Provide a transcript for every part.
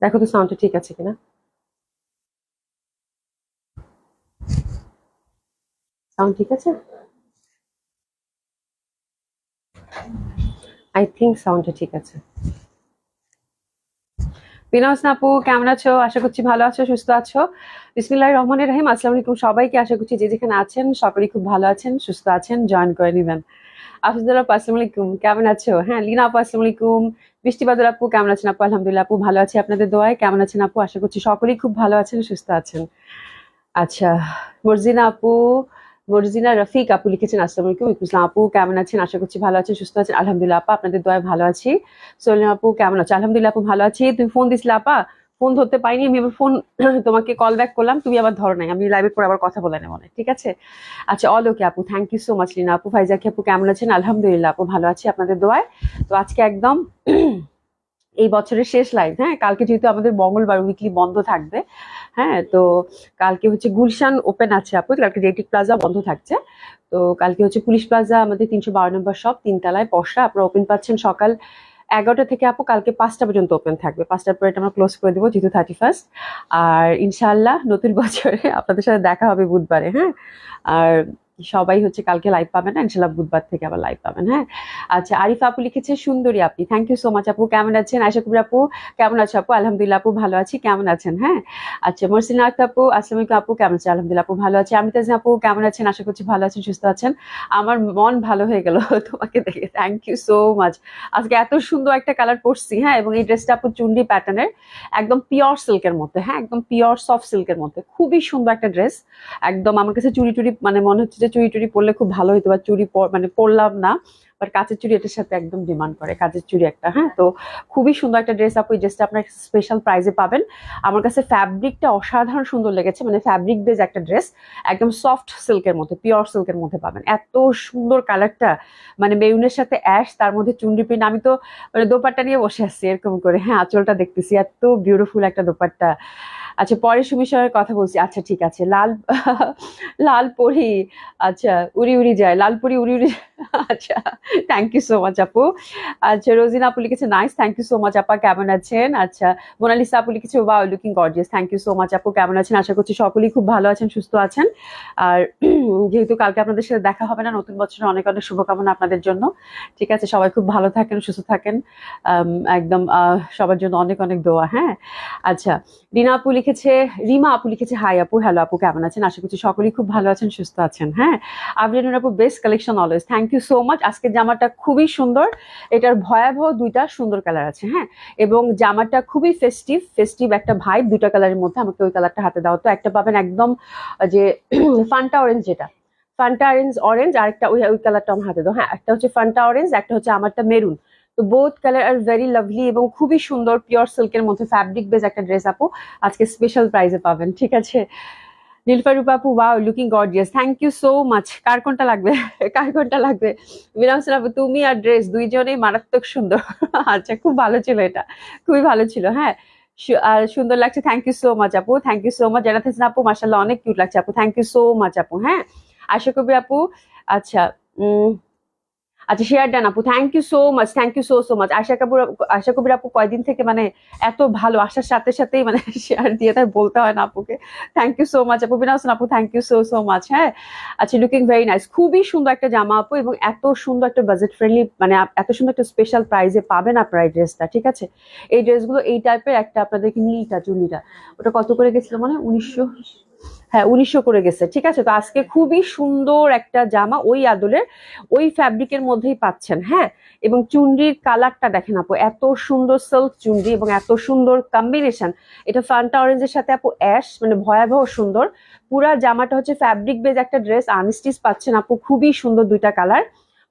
দেখো তো সাউন্ডটা ঠিক আছে কিনা। সাউন্ড ঠিক আছে? আই থিঙ্ক সাউন্ডটা ঠিক আছে। বিনা হোসেন আপু কেমন আছো? আশা করছি ভালো আছো, সুস্থ আছো। বিসমিল্লাহির রহমানির রহিম। আসসালামু আলাইকুম সবাইকে। আশা করছি যে যেখানে আছেন সকলেই খুব ভালো আছেন, সুস্থ আছেন। জয়েন করে নিবেন। আফিজুল্লাহ আপু আসসালামু আলাইকুম, কেমন আছো? হ্যাঁ, লিনা আপু আসসালামু আলাইকুম। বৃষ্টি বাদল আপু কেমন আছেন? আপু আলহামদুলিল্লাহ আপু ভালো আছি আপনাদের দোয়ায়। কেমন আছেন আপু? আশা করছি সকলেই খুব ভালো আছেন, সুস্থ আছেন। আচ্ছা, মর্জিনা আপু, মর্জিনা রফিক আপু লিখেছেন আসসালামু আলাইকুম। ওয়ালাইকুম আসসালাম আপু কেমন আছেন? আশা করছি ভালো আছেন, সুস্থ আছেন। আলহামদুলিল্লাহ আপা আপনাদের দোয়ায় ভালো আছি। সোলিনা আপু কেমন আছো? আলহামদুলিল্লাহ আপু ভালো আছি। তুমি ফোন দিছিলে আপা, ফোন ধরতে পাইনি আমি। আবার ফোন তোমাকে কল ব্যাক করলাম, তুমি আবার ধরো নাই। আমি লাইভের পর আবার কথা বলে নেব না, ঠিক আছে? আচ্ছা, অল ওকে আপু, thank you so much. Lina আপু, ফাইজাকি আপু কেমন আছেন? আলহামদুলিল্লাহ আপু ভালো আছি আপনাদের দোয়ায়। তো আজকে একদম এই বছরের শেষ লাইভ। হ্যাঁ, কালকে যেহেতু আমাদের মঙ্গলবার উইকলি বন্ধ থাকবে। হ্যাঁ, তো কালকে হচ্ছে গুলশান ওপেন আছে আপু, কালকে রেটিক প্লাজা বন্ধ থাকছে। তো কালকে হচ্ছে পুলিশ প্লাজা আমাদের 312 নম্বর শপ, 3 তলায় পশরা। আপনারা ওপেন পাচ্ছেন সকাল 11টা থেকে আপু, কালকে 5টা পর্যন্ত ওপেন থাকবে। 5টার পরে এটা আমরা ক্লোজ করে দেবো যেহেতু 31st। আর ইনশাআল্লাহ নতুন বছরে আপনাদের সাথে দেখা হবে বুধবারে। হ্যাঁ, আর সবাই হচ্ছে কালকে লাইভ পাবেন না, ইনশাল্লাহ বুধবার থেকে আবার লাইভ পাবেন। হ্যাঁ, আচ্ছা, আরিফা আপু লিখেছে সুন্দরী আপনি, থ্যাংক ইউ সো মাচ আপু। কেমন আছেন? আয়শা কবির আপু কেমন আছো আপু? আলহামদুলিল্লাহ আপু ভালো আছি, কেমন আছেন? হ্যাঁ, আচ্ছা, মহসিনা আক্তার আপু আসসালামু আলাইকুম আপু কেমন আছেন? আলহামদুলিল্লাহ আপু ভালো আছি। আমি তাজনা আপু কেমন আছেন? আশা করছি ভালো আছেন, সুস্থ আছেন। আমার মন ভালো হয়ে গেল তোমাকে দেখে, থ্যাংক ইউ সো মাচ। আজকে এত সুন্দর একটা কালার পরছি। হ্যাঁ, এবং এই ড্রেসটা আপু চুন্ডি প্যাটার্নের, একদম পিওর সিল্কের মধ্যে। হ্যাঁ, একদম পিওর সফট সিল্কের মধ্যে, খুবই সুন্দর একটা ড্রেস। একদম আমার কাছে চুড়ি টুড়ি মানে মনে হচ্ছে যে চুড়ি টুড়ি পরলে খুব ভালো হতো, বা চুড়ি মানে পরলাম না, বাট কাঁচের চুড়ি এটার সাথে একদম ডিমান্ড করে, কাঁচের চুড়ি একটা। হ্যাঁ, তো খুবই সুন্দর একটা ড্রেস আপু। এই ড্রেসটা আপনার স্পেশাল প্রাইজে পাবেন। আমার কাছে ফ্যাব্রিকটা অসাধারণ সুন্দর লেগেছে, মানে ফ্যাব্রিক বেজ একটা ড্রেস, একদম সফট সিল্কের মধ্যে, পিওর সিল্কের মধ্যে পাবেন। এত সুন্দর কালারটা, মানে মেরুনের সাথে অ্যাশ, তার মধ্যে চুন্ডি প্রিন্ট। আমি তো মানে দোপাট্টা নিয়ে বসে আসছি এরকম করে। হ্যাঁ, আঁচলটা দেখতেছি, এত বিউটিফুল একটা দোপাট্টা। আচ্ছা, পরে সুমির কথা বলছি। আচ্ছা ঠিক আছে, লাল লাল পরি। আচ্ছা, উড়ি উড়ি যায়, লাল পরি উড়ি উড়ি আচ্ছা, থ্যাংক ইউ সো মাচ আপু। আচ্ছা, রোজিনা আপু লিখেছে nice, thank you so much আপা, কেমন আছেন? আচ্ছা, মোনালিসা আপু লিখেছে wow looking gorgeous, thank you so much আপু, কেমন আছেন? আশা করছি সকলেই খুব ভালো আছেন, সুস্থ আছেন। আর যেহেতু কালকে আপনাদের সাথে দেখা হবে না, নতুন বছরের অনেক অনেক শুভকামনা আপনাদের জন্য। ঠিক আছে, সবাই খুব ভালো থাকেন, সুস্থ থাকেন। একদম সবার জন্য অনেক অনেক দোয়া। হ্যাঁ, আচ্ছা, রিনা আপু লিখেছে, রিমা আপু লিখেছে হাই আপু, হ্যালো আপু কেমন আছেন? আশা করছি সকলেই খুব ভালো আছেন, সুস্থ আছেন। হ্যাঁ, আবরিনুর আপু best collection always, thank you so much. আজকের জামাটা খুবই সুন্দর, এটার ভয়াবহ দুইটা সুন্দর কালার আছে। হ্যাঁ, এবং জামাটা খুবই ফেস্টিভ, ফেস্টিভ একটা ভাইব, দুইটা কালারের মধ্যে। আমাকে ওই কালারটা হাতে দাও তো। একটা পাবেন একদম যে ফান্টা অরেঞ্জ, যেটা ফান্টা অরেঞ্জ অরেঞ্জ, আর একটা ওই ওই কালারটা আমার হাতে দাও। হ্যাঁ, একটা হচ্ছে ফান্টা অরেঞ্জ, একটা হচ্ছে আমারটা মেরুন। তো both colour are very lovely এবং খুবই সুন্দর, পিওর সিল্কের মধ্যে ফ্যাব্রিক বেজ একটা ড্রেস আপু, আজকে স্পেশাল প্রাইজে পাবেন। ঠিক আছে, নীলফার রূপা আপু wow looking gorgeous, thank you so much. কার কোনটা লাগবে? কার কোনটা লাগবে? মিনা হোসেন আপু তুমি আর ড্রেস দুইজনেই মারাত্মক সুন্দর আচ্ছা, খুব ভালো ছিল এটা, খুবই ভালো ছিল। হ্যাঁ, আর সুন্দর লাগছে, থ্যাংক ইউ সো মাচ আপু, thank you so much. Jannat Hossain আপু মাশাআল্লাহ অনেক কিউট লাগছে আপু, থ্যাংক ইউ সো মাচ আপু। হ্যাঁ, আশা কবি আপু, আচ্ছা, আচ্ছা, শেয়ার ডান আপু, thank you so much, thank you so so much. Asha Kabir আপু কয়দিন থেকে মানে এত ভালো আসার সাথে সাথেই মানে শেয়ার দিয়ে তার বলতে হয় না আপুকে। থ্যাংক ইউ সো মাচ আপু। বিনা হোসেন আপু thank you so so much. হ্যাঁ, আচ্ছা, লুকিং ভেরি নাইস, খুবই সুন্দর একটা জামা আপু, এবং এত সুন্দর একটা বাজেট ফ্রেন্ডলি, মানে এত সুন্দর একটা স্পেশাল প্রাইজে পাবেন আপনার এই ড্রেসটা। ঠিক আছে, এই ড্রেসগুলো এই টাইপের একটা আপনাদেরকে নীলটা চুনিটা, ওটা কত করে গেছিল মানে 1900, হ্যাঁ 1900 করে গেছে। ঠিক আছে, তো আজকে খুবই সুন্দর একটা জামা ওই আদলের, ওই ফ্যাব্রিকের মধ্যেই পাচ্ছেন। হ্যাঁ, এবং চুনরির কালারটা দেখেন আপু, এত সুন্দর সিল্ক চুনরি এবং এত সুন্দর কম্বিনেশন। এটা ফান্টা অরেঞ্জের সাথে আপু অ্যাশ, মানে ভয়াবহ সুন্দর। পুরা জামাটা হচ্ছে ফ্যাব্রিক বেজ একটা ড্রেস, আনস্টিচ পাচ্ছেন আপু, খুবই সুন্দর দুইটা colour,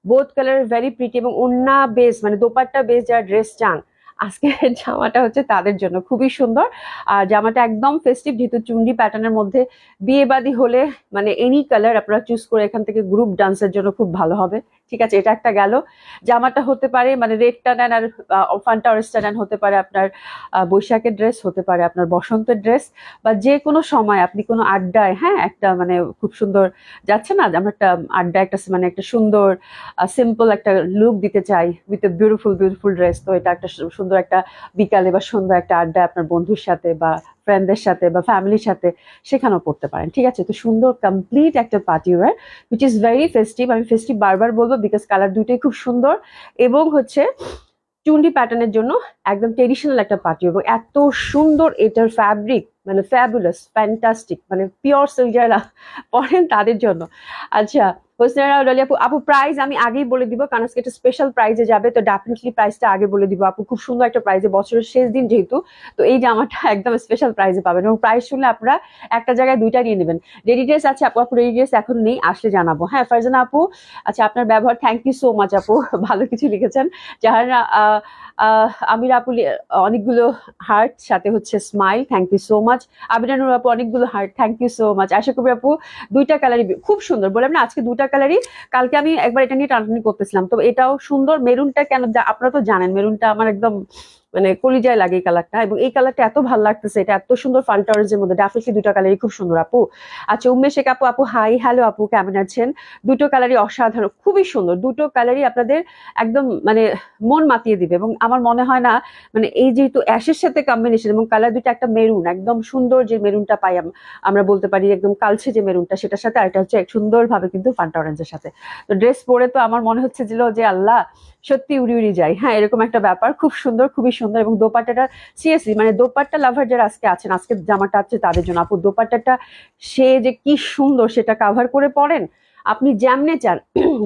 both colour very pretty. এবং ওন্না বেস মানে দোপাট্টা বেস যারা ড্রেস চান, আজকের জামাটা হচ্ছে তাদের জন্য খুবই সুন্দর। আর জামাটা একদম ফেস্টিভ, যেহেতু চুন্ডি প্যাটার্নের মধ্যে বিয়ে বাদী হলে মানে এনি কালার আপনারা চুজ করে এখান থেকে গ্রুপ ডান্সের জন্য খুব ভালো হবে। ঠিক আছে, এটা একটা গেল। জামাটা হতে পারে মানে রেডটা নেন আর ফান্টা অরেঞ্জটা নেন, হতে পারে আপনার বৈশাখের ড্রেস, হতে পারে আপনার বসন্তের ড্রেস, বা যে কোনো সময় আপনি কোনো আড্ডায়, হ্যাঁ, একটা মানে খুব সুন্দর যাচ্ছে না, আমরা একটা আড্ডা, একটা মানে একটা সুন্দর সিম্পল একটা লুক দিতে চাই with a beautiful beautiful dress, তো এটা একটা সুন্দর একটা বিকালে বা সুন্দর একটা আড্ডা আপনার বন্ধুর সাথে বা ফ্রেন্ডদের সাথে বা ফ্যামিলির সাথে সেখানেও পড়তে পারেন। ঠিক আছে, তো সুন্দর কমপ্লিট একটা party wear which is very festive. আমি ফেস্টিভ বারবার বলবো বিকজ কালার দুইটাই খুব সুন্দর, এবং হচ্ছে চুন্ডি প্যাটার্নের জন্য একদম ট্রেডিশনাল একটা পার্টি, এবং এত সুন্দর এটার ফ্যাব্রিক, মানে ফ্যাবুলাস, ফ্যান্টাস্টিক, মানে পিওর সিল্ক যারা পরেন তাদের জন্য। আচ্ছা হোসনারা ললি আপু, আপু প্রাইস আমি আগেই বলে দিব, কারণ আজকে একটা স্পেশাল প্রাইজে যাবে, তো ডেফিনেটলি প্রাইসটা আগে বলে দিব আপু। খুব সুন্দর একটা প্রাইজে, বছরের শেষ দিন যেহেতু, তো এই জামাটা একদম স্পেশাল প্রাইজে পাবেন, এবং প্রাইস শুনলে আপনারা একটা জায়গায় দুইটা নিয়ে নেবেন। রেডি ড্রেস আছে আপু? আপু রেডি ড্রেস এখন নেই, আসলে জানাবো। হ্যাঁ ফারজানা আপু, আচ্ছা আপনার ব্যবহার, থ্যাংক ইউ সো মাচ আপু, ভালো কিছু লিখেছেন। জাহারা আমির আপু অনেকগুলো হার্ট, সাথে হচ্ছে smile, thank you so much. Abiranur আপু অনেকগুলো heart, thank you so much. আশা করি আপু দুইটা কালারই খুব সুন্দর, বললাম না আজকে দুইটা কালারই, কালকে আমি একবার এটা নিয়ে টানাটানি করতেছিলাম, তো এটাও সুন্দর। মেরুনটা কেন, আপনারা তো জানেন মেরুনটা আমার একদম মানে কলিজায় লাগে এই কালারটা, এবং এই কালারটা এত ভালো লাগতেছে, এটা এত সুন্দর ফান্টা অরেঞ্জের মধ্যে, ডেফিনেটলি দুটো কালারই খুব সুন্দর আপু। আচ্ছা উম্মে শেখ আপু, আপু হাই, হ্যালো আপু, কেমন আছেন? দুটো কালারই অসাধারণ, খুবই সুন্দর, দুটো কালারই আপনাদের একদম মানে মন মাতিয়ে দিবে, এবং আমার মনে হয় না মানে এই যেহেতু অ্যাশের সাথে কম্বিনেশন, এবং কালার দুটো একটা মেরুন, একদম সুন্দর যে মেরুনটা পাই আমরা বলতে পারি একদম কালচে যে মেরুনটা, সেটার সাথে আরেকটা হচ্ছে সুন্দরভাবে কিন্তু ফান্টা অরেঞ্জের সাথে, তো ড্রেস পরে তো আমার মনে হচ্ছে যে আল্লাহ সত্যি উড়ি উড়ি যায়, হ্যাঁ এরকম একটা ব্যাপার, খুব সুন্দর, খুবই সুন্দর। এবং দোপাট্টাটা সিরিয়াসলি মানে দোপাট্টা লাভার যারা আজকে আছেন, আজকে জামাটা আছে তাদের জন্য আপু, দোপাট্টাটা সে যে কি সুন্দর, সেটা কাভার করে পরেন আপনি যেমনে চান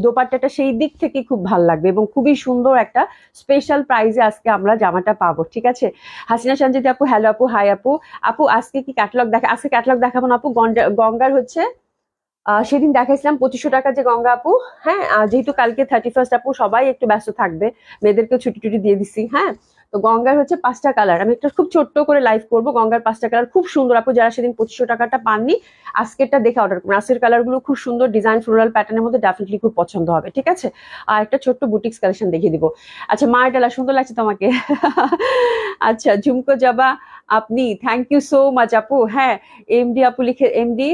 দোপাট্টাটা সেই দিক থেকে খুব ভালো লাগবে, এবং খুবই সুন্দর একটা স্পেশাল প্রাইজে আজকে আমরা জামাটা পাবো। ঠিক আছে, হাসিনা সঞ্জিত আপু, হ্যালো আপু, হাই আপু। আপু আজকে কি ক্যাটালগ দেখা, আজকে ক্যাটালগ দেখাবো না আপু, গঙ্গার হচ্ছে সেদিন দেখাইছিলাম 2500 টাকা যে গঙ্গা আপু। হ্যাঁ যেহেতু কালকে 31st আপু, সবাই একটু ব্যস্ত থাকবে, মেয়েদেরকেও ছুটি টুটি দিয়ে দিছি। হ্যাঁ তো গঙ্গার হচ্ছে 5টা কালার, আমি একটা খুব ছোট্ট করে লাইভ করবো, গঙ্গার 5টা কালার খুব সুন্দর আপু, যারা সেদিন 2500 টাকাটা পাননি আজকেরটা দেখে অর্ডার করুন। আজকের কালার গুলো খুব সুন্দর, ডিজাইন ফ্লোরাল প্যাটার্নের মধ্যে, ডেফিনেটলি খুব পছন্দ হবে। ঠিক আছে, আর একটা ছোট্ট বুটিক্স কালেকশন দেখিয়ে দিব। আচ্ছা মার্ডালা, সুন্দর লাগছে তোমাকে আচ্ছা ঝুমকো যাবা আপনি, থ্যাংক ইউ সো মাচ আপু। হ্যাঁ এমডি আপু লিখে, এমডি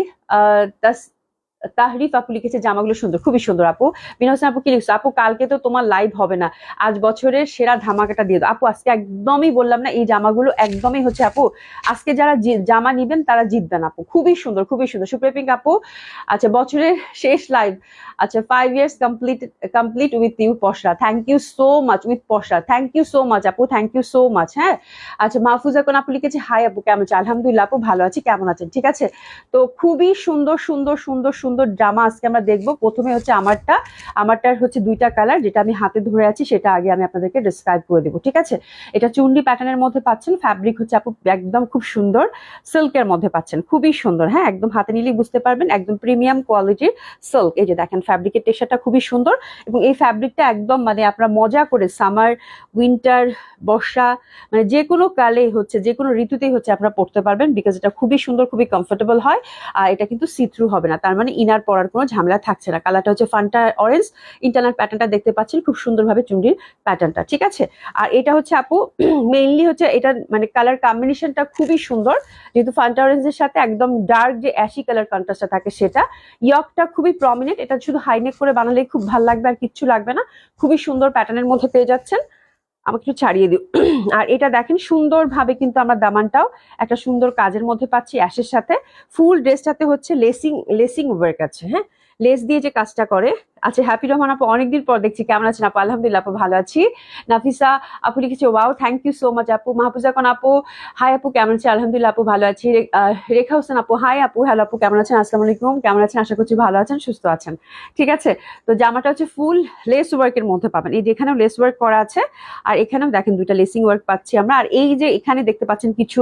তাহরিফ আপু লিখেছে জামাগুলো সুন্দর, খুবই সুন্দর আপু। বিনা হোসেন আপু কি লিখছো? আপু কালকে তো তোমার লাইভ হবে না, আজ বছরের সেরা ধামাকাটা দিয়ে দাও আপু। আজকে একদমই বললাম না, এই জামাগুলো একদমই হচ্ছে আপু, আজকে যারা জামা নিবেন তারা জিতবেন আপু, খুবই সুন্দর, খুবই সুন্দর। সুপ্রিয়া পিঙ্ক আপু, আচ্ছা বছরের শেষ লাইভ, আচ্ছা 5 years complete with you Poshora, thank you so much, with Poshora, thank you so much আপু, থ্যাংক ইউ সো মাচ। হ্যাঁ আচ্ছা মাহফুজা কোন আপু লিখেছে হাই আপু, কেমন আছেন? আলহামদুলিল্লাহ আপু ভালো আছি, কেমন আছেন? ঠিক আছে, তো খুবই সুন্দর সুন্দর সুন্দর সুন্দর জামা আজকে আমরা দেখবো। প্রথমে হচ্ছে আমারটার হচ্ছে দুইটা কালার, যেটা আমি হাতে ধরে আছি সেটা আগে আমি আপনাদেরকে ডিসক্রাইব করে দেবো। ঠিক আছে, এটা চুন্ডি প্যাটার্নের মধ্যে পাচ্ছেন, ফ্যাব্রিক হচ্ছে আপু একদম খুব সুন্দর সিল্কের মধ্যে পাচ্ছেন, খুবই সুন্দর। হ্যাঁ একদম হাতে নিলেই বুঝতে পারবেন, একদম প্রিমিয়াম কোয়ালিটির সিল্ক। এই যে দেখেন ফ্যাব্রিকের টেক্সচারটা খুবই সুন্দর, এবং এই ফ্যাব্রিকটা একদম মানে আপনারা মজা করে সামার, উইন্টার, বর্ষা, মানে যে কোনো কালে হচ্ছে, যে কোনো ঋতুতেই হচ্ছে আপনারা পড়তে পারবেন, বিকজ এটা খুবই সুন্দর, খুবই কমফোর্টেবল হয়। আর এটা কিন্তু সি থ্রু হবে না, তার মানে ইনার পরার কোনো ঝামেলা থাকছে না। কালারটা হচ্ছে ফান্টা অরেঞ্জ, ইন্টারনাল প্যাটার্নটা দেখতে পাচ্ছেন, খুব সুন্দরভাবে চুন্ডির প্যাটার্নটা। ঠিক আছে, আর এটা হচ্ছে আপু মেইনলি হচ্ছে এটা মানে কালার কম্বিনেশনটা খুবই সুন্দর, যেহেতু ফান্টা অরেঞ্জের সাথে একদম ডার্ক যে অ্যাশি কালার কন্ট্রাস্টটা থাকে সেটা, ইয়কটা খুবই প্রমিনেন্ট, এটা শুধু হাইনেক করে বানালেই খুব ভালো লাগবে, আর কিচ্ছু লাগবে না, খুবই সুন্দর প্যাটার্নের মধ্যে পেয়ে যাচ্ছেন। আমাকে একটু ছাড়িয়ে দিও। আর এটা দেখেন সুন্দরভাবে কিন্তু আমরা দামানটাও একটা সুন্দর কাজের মধ্যে পাচ্ছি অ্যাশের সাথে, ফুল ড্রেসটাতে হচ্ছে লেসিং ওয়ার্ক আছে। হ্যাঁ লেস দিয়ে যে কাজটা করে। আচ্ছা হ্যাপি রহমান আপু, অনেকদিন পর দেখছি, কেমন আছেন আপু? আলহামদুলিল্লাহ আপু ভালো আছি। নাফিসা আপু লিখেছে wow, thank you so much আপু। মাহফুজা কোন আপু, হাই আপু কেমন আছেন? আলহামদুলিল্লাহ আপু ভালো আছি। রেখা হোসেন আপু, হাই আপু, হ্যালো আপু, কেমন আছেন? আসসালামু আলাইকুম, কেমন আছেন? আশা করছি ভালো আছেন, সুস্থ আছেন। ঠিক আছে, তো জামাটা হচ্ছে ফুল লেস ওয়ার্কের মধ্যে পাবেন, এই যে এখানেও লেস ওয়ার্ক করা আছে, আর এখানেও দেখেন দুইটা লেসিং ওয়ার্ক পাচ্ছি আমরা। আর এই যে এখানে দেখতে পাচ্ছেন কিছু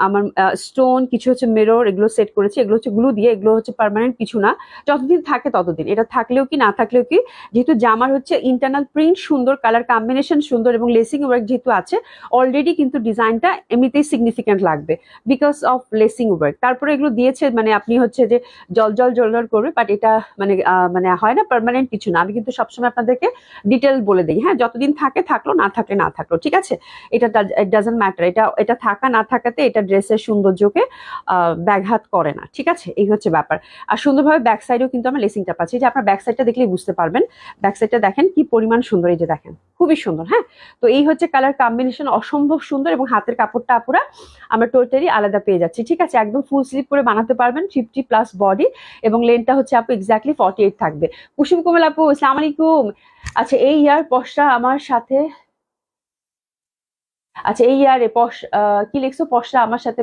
আমার স্টোন, কিছু হচ্ছে মিরর, এগুলো সেট করেছি, এগুলো হচ্ছে গ্লু দিয়ে, এগুলো হচ্ছে পার্মানেন্ট কিছু না, যতদিন থাকে ততদিন, এটা থাকলেও কি না থাকলেও কি, যেহেতু জামার হচ্ছে ইন্টারনাল প্রিন্ট সুন্দর, কালার কম্বিনেশন সুন্দর এবং লেসিং ওয়ার্ক যেহেতু আছে অলরেডি, কিন্তু ডিজাইনটা এমনিতেই সিগনিফিকেন্ট লাগবে বিকজ অফ লেসিং ওয়ার্ক। তারপরে এগুলো দিয়েছে মানে আপনি হচ্ছে যে জল জল জল করবে, বাট এটা মানে মানে হয় না পার্মানেন্ট কিছু না। আমি কিন্তু সবসময় আপনাদেরকে ডিটেল বলে দিই, হ্যাঁ, যতদিন থাকে থাকলো, না থাকলে না থাকলো, ঠিক আছে, এটা ডাজন্ট ম্যাটার। এটা এটা থাকা না থাকাতে এটা ড্রেসের সৌন্দর্যকে ব্যাঘাত করে না, ঠিক আছে, এই হচ্ছে ব্যাপার। আর সুন্দরভাবে ব্যাক সাইডেও কিন্তু আমরা লেসিংটা পাচ্ছি, যে আপনার ব্যাক সাইডটা দেখলেই বুঝতে পারবেন। ব্যাক সাইডটা দেখেন কি পরিমাণ সুন্দর, এই যে দেখেন খুবই সুন্দর। হ্যাঁ, তো এই হচ্ছে কালার কম্বিনেশন অসম্ভব সুন্দর, এবং হাতের কাপড়টা আপুরা আমরা টোটালি আলাদা পেয়ে যাচ্ছি, ঠিক আছে, একদম ফুল স্লিভ করে বানাতে পারবেন, 50+ বডি, এবং লেনটা হচ্ছে আপু এক্স্যাক্টলি 48 থাকবে। কুসুম কোমল আপু আসসালামু আলাইকুম। আচ্ছা এই ইয়ার পশরা আমার সাথে, আচ্ছা এই ইয়ারে কি লিখছো, পশরা আমার সাথে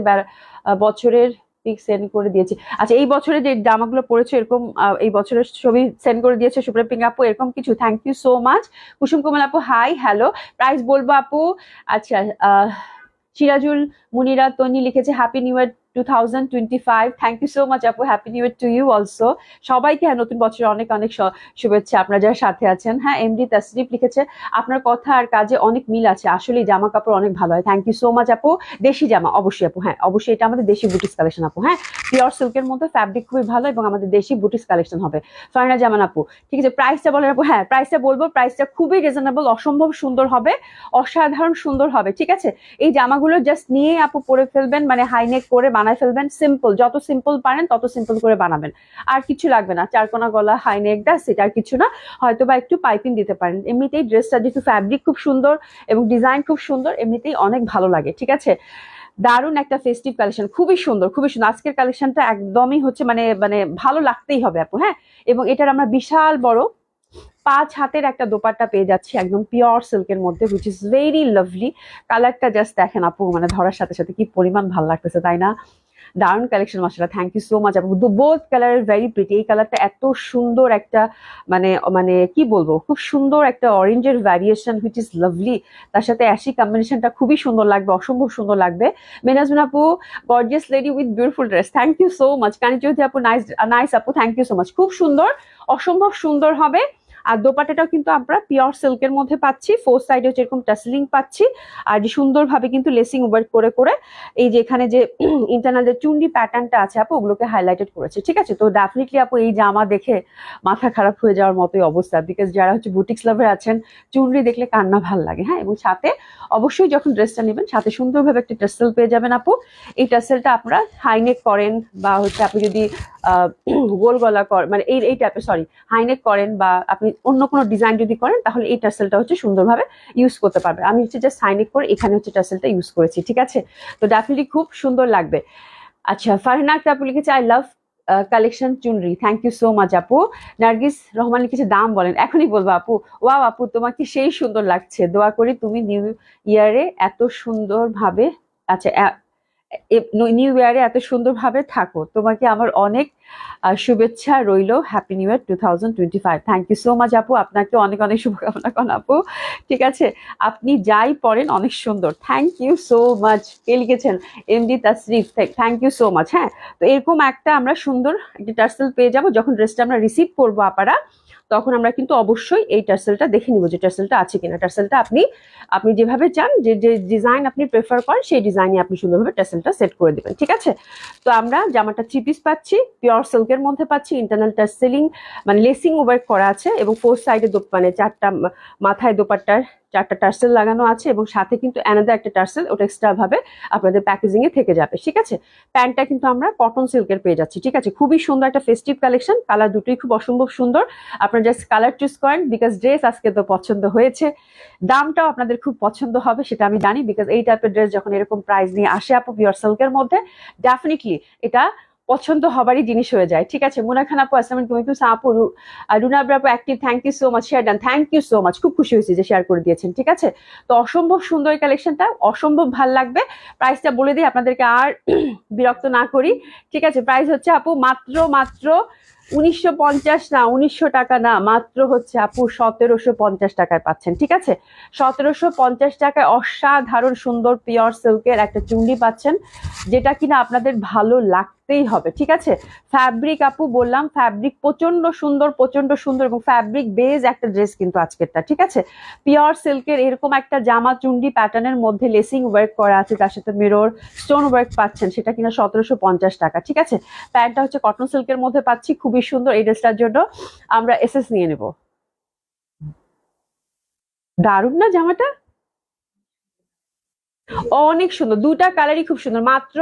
বছরের পিক সেন্ড করে দিয়েছি। আচ্ছা এই বছরে যে জামাগুলো পরেছো এরকম এই বছরের ছবি সেন্ড করে দিয়েছে সুপ্রিয়া পিং আপু, এরকম কিছু, থ্যাংক ইউ সো মাচ। কুসুম কোমল আপু হাই হ্যালো, প্রাইস বলবো আপু। আচ্ছা সিরাজুল মুনিরা তনি লিখেছে happy new year 2025, thank you so much আপু, happy new year to you also. সবাইকে নতুন বছরের অনেক অনেক শুভেচ্ছা আপনারা যারা সাথে আছেন। হ্যাঁ, এমডি তাসরিফ লিখেছে আপনার কথা আর কাজে অনেক মিল আছে, আসলে জামা কাপড় অনেক ভালো হয়, থ্যাংক ইউ সো মাচ আপু। দেশি জামা অবশ্যই আপু, হ্যাঁ অবশ্যই, এটা আমাদের দেশি বুটিক্স কালেকশন আপু, হ্যাঁ পিওর সিল্কের মধ্যে ফ্যাব্রিক খুবই ভালো, এবং আমাদের দেশি বুটিক্স কালেকশন হবে। ফারহানা জামান আপু ঠিক আছে, প্রাইসটা বলেন আপু। হ্যাঁ প্রাইসটা বলবো, প্রাইসটা খুবই রিজনেবল, অসম্ভব সুন্দর হবে, অসাধারণ সুন্দর হবে, ঠিক আছে। এই জামাগুলো জাস্ট নিয়ে আপু পরে ফেলবেন, মানে হাইনেক করে বানায় ফেলবেন, সিম্পল, যত সিম্পল পারেন তত সিম্পল করে বানাবেন, আর কিছু লাগবে না, চারকোনা গলা হাইনেক, দ্যাটস ইট, আর কিছু না, হয়তো বা একটু পাইপিং দিতে পারেন। এমনিতেই ড্রেসটা যেহেতু ফ্যাব্রিক খুব সুন্দর এবং ডিজাইন খুব সুন্দর, এমনিতেই অনেক ভালো লাগে, ঠিক আছে। দারুণ একটা ফেস্টিভ কালেকশন, খুবই সুন্দর, খুবই সুন্দর আজকের কালেকশনটা, একদমই হচ্ছে মানে মানে ভালো লাগতেই হবে আপু, হ্যাঁ। এবং এটার আমরা বিশাল বড় 5 হাতের একটা দোপাট্টা পেয়ে যাচ্ছি, একদম পিওর সিল্কের মধ্যে, হুইচ ইজ ভেরি লাভলি। কালারটা জাস্ট দেখেন আপু, মানে ধরার সাথে সাথে কি পরিমাণ ভালো লাগতেছে, তাই না? দারুণ কালেকশন মাশাআল্লাহ, থ্যাংক ইউ সো মাচ আপু, বোথ কালার ভেরি প্রিটি। এই কালারটা এত সুন্দর একটা মানে মানে কি বলবো, খুব সুন্দর একটা অরেঞ্জের ভ্যারিয়েশন, হুইচ ইজ লাভলি। তার সাথে অ্যাশি কম্বিনেশনটা খুবই সুন্দর লাগবে, অসম্ভব সুন্দর লাগবে। মেনাজমিন আপু gorgeous lady with beautiful dress, thank you so much. Kani Chowdhury আপু নাইস নাইস আপু, থ্যাংক ইউ সো মাচ, খুব সুন্দর, অসম্ভব সুন্দর হবে। আর দোপাট্টাটাও কিন্তু আমরা পিওর সিল্কের মধ্যে পাচ্ছি, ফোর সাইডে হচ্ছে এরকম টাসলিং পাচ্ছি, আর সুন্দরভাবে কিন্তু লেসিং ওয়ার্ক করে করে এই যে এখানে যে ইন্টারনাল যে চুন্ডি প্যাটার্নটা আছে আপু, ওগুলোকে হাইলাইটেড করেছে, ঠিক আছে। তো ডেফিনেটলি আপু এই জামা দেখে মাথা খারাপ হয়ে যাওয়ার মতোই অবস্থা, বিকজ যারা হচ্ছে বুটিক্স লাভার আছেন, চুনরি দেখলে কান্না ভাল লাগে, হ্যাঁ। এবং সাথে অবশ্যই যখন ড্রেসটা নেবেন সাথে সুন্দরভাবে একটা টাসেল পেয়ে যাবেন আপু। এই টাসেলটা আপনারা হাইনেক করেন, বা হচ্ছে আপনি যদি গোল গলা মানে এই টাইপের, সরি, হাইনেক করেন, বা আপনি অন্য কোনো ডিজাইন যদি করেন, তাহলে এই টাসেলটা হচ্ছে সুন্দরভাবে ইউজ করতে পারবেন। আমি হচ্ছে জাস্ট হাইনেক করে এখানে হচ্ছে টাসেলটা ইউজ করেছি, ঠিক আছে। তো ডেফিনেটলি খুব সুন্দর লাগবে। আচ্ছা ফারহানা আক্তার আপু লিখেছে I love collection chunri, thank you so much আপু। নার্গিস রহমান লিখেছে দাম বলেন, এখনই বলবো আপু। ওয়াও আপু তোমাকে সেই সুন্দর লাগছে, দোয়া করি তুমি নিউ ইয়ারে এত সুন্দর ভাবে, আচ্ছা নিউ ইয়ারে এত সুন্দরভাবে থাকো, তোমাকে আমার অনেক শুভেচ্ছা রইলো, happy new year 2025, thank you so much আপু, আপনাকে অনেক অনেক শুভকামনা করেন আপু, ঠিক আছে। আপনি যাই পড়েন অনেক সুন্দর, থ্যাংক ইউ সো মাচ। কে লিখেছেন, MD Tasrif, thank you so much. হ্যাঁ, তো এরকম একটা আমরা সুন্দর একটা টার্সেল পেয়ে যাবো, যখন ড্রেসটা আমরা রিসিভ করবো আপারা, তখন আমরা কিন্তু অবশ্যই এই টার্সেলটা দেখে নিব যে টার্সেলটা আছে কিনা। টার্সেলটা আপনি আপনি যেভাবে চান, যে যে ডিজাইন আপনি প্রেফার করেন, সেই ডিজাইনে আপনি সুন্দরভাবে টার্সেলটা সেট করে দিবেন, ঠিক আছে। তো আমরা জামাটা 3 পিস পাচ্ছি, পিওর সিল্কের মধ্যে পাচ্ছি, ইন্টারনাল টার্সেলিং মানে লেসিং ওয়ার্ক করা আছে, এবং ফোর সাইডে মানে 4টা মাথায় দোপাট্টার 4টা টার্সেল লাগানো আছে, এবং সাথে কিন্তু অ্যানাদার একটা টার্সেল, ওটা এক্সট্রা ভাবে আপনাদের প্যাকেজিং এ থেকে যাবে, ঠিক আছে। প্যান্টটা কিন্তু আমরা কটন সিল্কের পেয়ে যাচ্ছি, ঠিক আছে। খুবই সুন্দর একটা ফেস্টিভ কালেকশন, কালার দুটোই খুব অসম্ভব সুন্দর। আপনারা জাস্ট কালার চুজ করেন, বিকজ ড্রেস আজকে তো পছন্দ হয়েছে, দামটাও আপনাদের খুব পছন্দ হবে সেটা আমি জানি, বিকজ এই টাইপের ড্রেস যখন এরকম প্রাইস নিয়ে আসে আপু পিওর সিল্কের মধ্যে, ডেফিনেটলি এটা পছন্দ হবারই জিনিস হয়ে যায়, ঠিক আছে। মুনা খান আপু আসসালামু আলাইকুম, আপু রুনা আপু active, thank you so much, share done, thank you so much, খুব খুশি হয়েছি যে শেয়ার করে দিয়েছেন, ঠিক আছে। তো অসম্ভব সুন্দর এই কালেকশনটা, অসম্ভব ভাল লাগবে। প্রাইসটা বলে দিই আপনাদেরকে আর বিরক্ত না করি, ঠিক আছে। প্রাইস হচ্ছে আপু মাত্র মাত্র 1950 না, 1900 টাকা না, মাত্র হচ্ছে আপু 1750 টাকায় পাচ্ছেন, ঠিক আছে। 1750 টাকায় অসাধারণ সুন্দর পিওর সিল্কের একটা চুন্ডি পাচ্ছেন, যেটা কিনা আপনাদের ভালো লাগবে করতেই হবে, ঠিক আছে। ফ্যাব্রিক আপু বললাম, ফ্যাব্রিক প্রচন্ড সুন্দর এবং ফ্যাব্রিক বেজ একটা ড্রেস কিন্তু আজকেরটা, ঠিক আছে। পিওর সিল্কের এরকম একটা জামা চুন্ডি প্যাটার্নের মধ্যে লেসিং ওয়ার্ক করা আছে, তার সাথে মিরর স্টোন ওয়ার্ক পাচ্ছেন, সেটা কিনা 1750 টাকা, ঠিক আছে। প্যান্টটা হচ্ছে কটন সিল্কের মধ্যে পাচ্ছি, খুবই সুন্দর। এই ড্রেসটার জন্য আমরা এসএস নিয়ে নেব। দারুণ না জামাটা? অনেক সুন্দর, দুটা কালারই খুব সুন্দর। মাত্র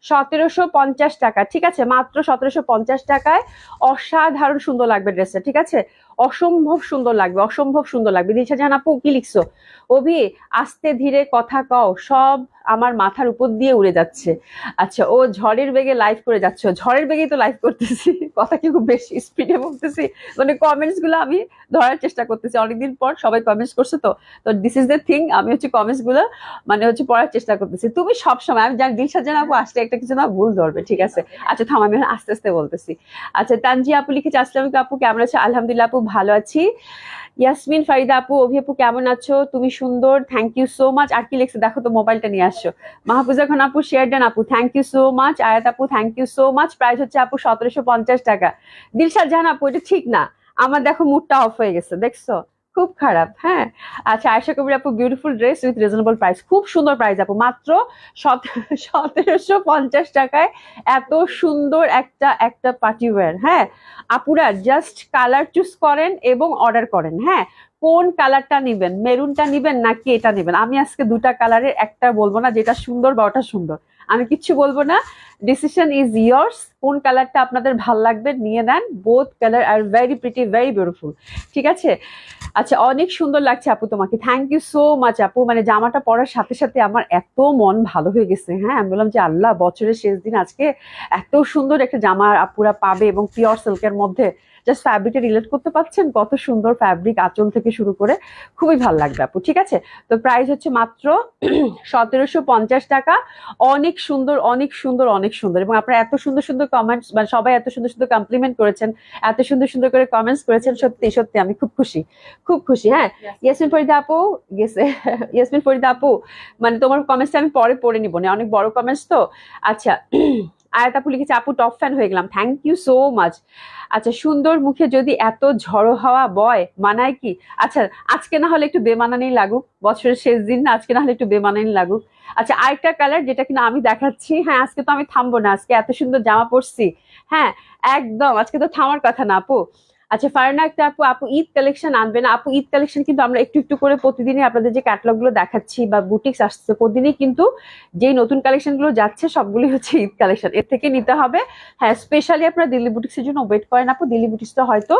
1750 টাকা, ঠিক আছে, মাত্র 1750 টাকায় অসাধারণ সুন্দর লাগবে ড্রেসটা, ঠিক আছে। অসম্ভব সুন্দর লাগবে, অসম্ভব সুন্দর লাগবে। দিশা জাহান আপু কি লিখছো? অভি, আস্তে ধীরে কথা কও, সব আমার মাথার উপর দিয়ে উড়ে যাচ্ছে। আচ্ছা, ও ঝড়ের বেগে লাইভ করে যাচ্ছ? ঝড়ের বেগেই তো লাইভ করতেছি, কথা কি খুব বেশি স্পিডে বলতেছি? মানে কমেন্টস গুলো আমি ধরার চেষ্টা করতেছি, অনেকদিন পর সবাই কমেন্টস করছে, তো তো দিস ইজ দ্য থিং, আমি হচ্ছে কমেন্টস গুলো মানে হচ্ছে পড়ার চেষ্টা করতেছি। তুমি সবসময়, আমি জানি দিলশাদ জান আপু আসলে একটা কিছু না ভুল ধরবে, ঠিক আছে। আচ্ছা থাম, আমি এখন আস্তে আস্তে বলতেছি। আচ্ছা, তানজি আপু লিখেছে, আসসালামু আলাইকুম আপু, কেমন আছো? আলহামদুলিল্লাহ আপু, ভালো আছি। ইয়াসমিন ফারিদা আপু, অভি আপু কেমন আছো? তুমি সুন্দর, থ্যাংক ইউ সো মাচ। আর কি লিখছে দেখো তো, মোবাইলটা নিয়ে আসছো। মাহফুজা খান আপু, শেয়ার ডান আপু, thank you so much. Ayat আপু, thank you so much. Price হচ্ছে আপু 1750 টাকা। দিলশাদ জাহান আপু, এটা ঠিক না, আমার দেখো মুডটা অফ হয়ে গেছে, দেখছো? খুব খারাপ, হ্যাঁ। আচ্ছা, আয়শা কবির আপু, beautiful dress with reasonable price, খুব সুন্দর প্রাইস আপু, মাত্র 1750 টাকায় এত সুন্দর একটা একটা পার্টি ওয়্যার। হ্যাঁ আপুরা, জাস্ট কালার চুজ করেন এবং অর্ডার করেন। হ্যাঁ, কোন কালারটা নিবেন, মেরুনটা নিবেন নাকি এটা নিবেন? আমি আজকে দুটা কালারের একটা বলবো না, যেটা সুন্দর বা ওটা সুন্দর, আমি কিচ্ছু বলবো না। ডিসিশন ইজ ইয়ার্স, কোন কালারটা আপনাদের ভাল লাগবে নিয়ে নেন। Both colour are very pretty, very beautiful, ঠিক আছে। আচ্ছা, অনেক সুন্দর লাগছে আপু তোমাকে, থ্যাংক ইউ সো মাচ আপু। মানে জামাটা পরার সাথে সাথে আমার এত মন ভালো হয়ে গেছে। হ্যাঁ, আমি বললাম যে আল্লাহ, বছরের শেষ দিন আজকে এত সুন্দর একটা জামা আপুরা পাবে, এবং পিওর সিল্কের মধ্যে। জাস্ট ফ্যাব্রিকটা রিলেট করতে পারছেন, কত সুন্দর ফ্যাব্রিক, আঁচল থেকে শুরু করে খুবই ভালো লাগবে আপু, ঠিক আছে। তো প্রাইস হচ্ছে মাত্র 1750 টাকা। অনেক সুন্দর, অনেক সুন্দর, অনেক সুন্দর। এবং আপনারা এত সুন্দর সুন্দর কমেন্টস, মানে সবাই এত সুন্দর সুন্দর কমপ্লিমেন্ট করেছেন, এত সুন্দর সুন্দর করে কমেন্টস করেছেন, সত্যি সত্যি আমি খুব খুশি, খুব খুশি। হ্যাঁ, ইয়াসমিন ফরিদা আপু গেছে, ইয়াসমিন ফরিদা আপু, মানে তোমার কমেন্টসটা আমি পরে পড়ে নিব না, অনেক বড় কমেন্টস তো। আচ্ছা, আয়াত আপু লিখেছে, আপু টপ ফ্যান হয়ে গেলাম, থ্যাংক ইউ সো মাচ। আচ্ছা, সুন্দর মুখে যদি এত ঝড়ো হাওয়া বয়, মানায় কি? আচ্ছা, আজকে না হলে একটু বেমানানি লাগুক, বছরের শেষ দিন না, আজকে না হলে একটু বেমানানি লাগুক। আচ্ছা, আরেকটা কালার যেটা কিনা আমি দেখাচ্ছি। হ্যাঁ, আজকে তো আমি থামবো না, আজকে এত সুন্দর জামা পরছি। হ্যাঁ, একদম আজকে তো থামার কথা না আপু। আচ্ছা, ফারনা একটা আপু, আপু ঈদ কালেকশন আনবে না? আপু ঈদ কালেকশন কিন্তু আমরা একটু একটু করে প্রতিদিনই আপনাদের যে ক্যাটালগ গুলো দেখাচ্ছি বা বুটিক্স আসছে, প্রতিদিনই কিন্তু যেই নতুন কালেকশন গুলো যাচ্ছে সবগুলোই হচ্ছে ঈদ কালেকশন, এর থেকে নিতে হবে। হ্যাঁ, স্পেশালি আপনারা দিল্লি বুটিক্সের জন্য ওয়েট করেন আপু, দিল্লি বুটিক্সটা হয়তো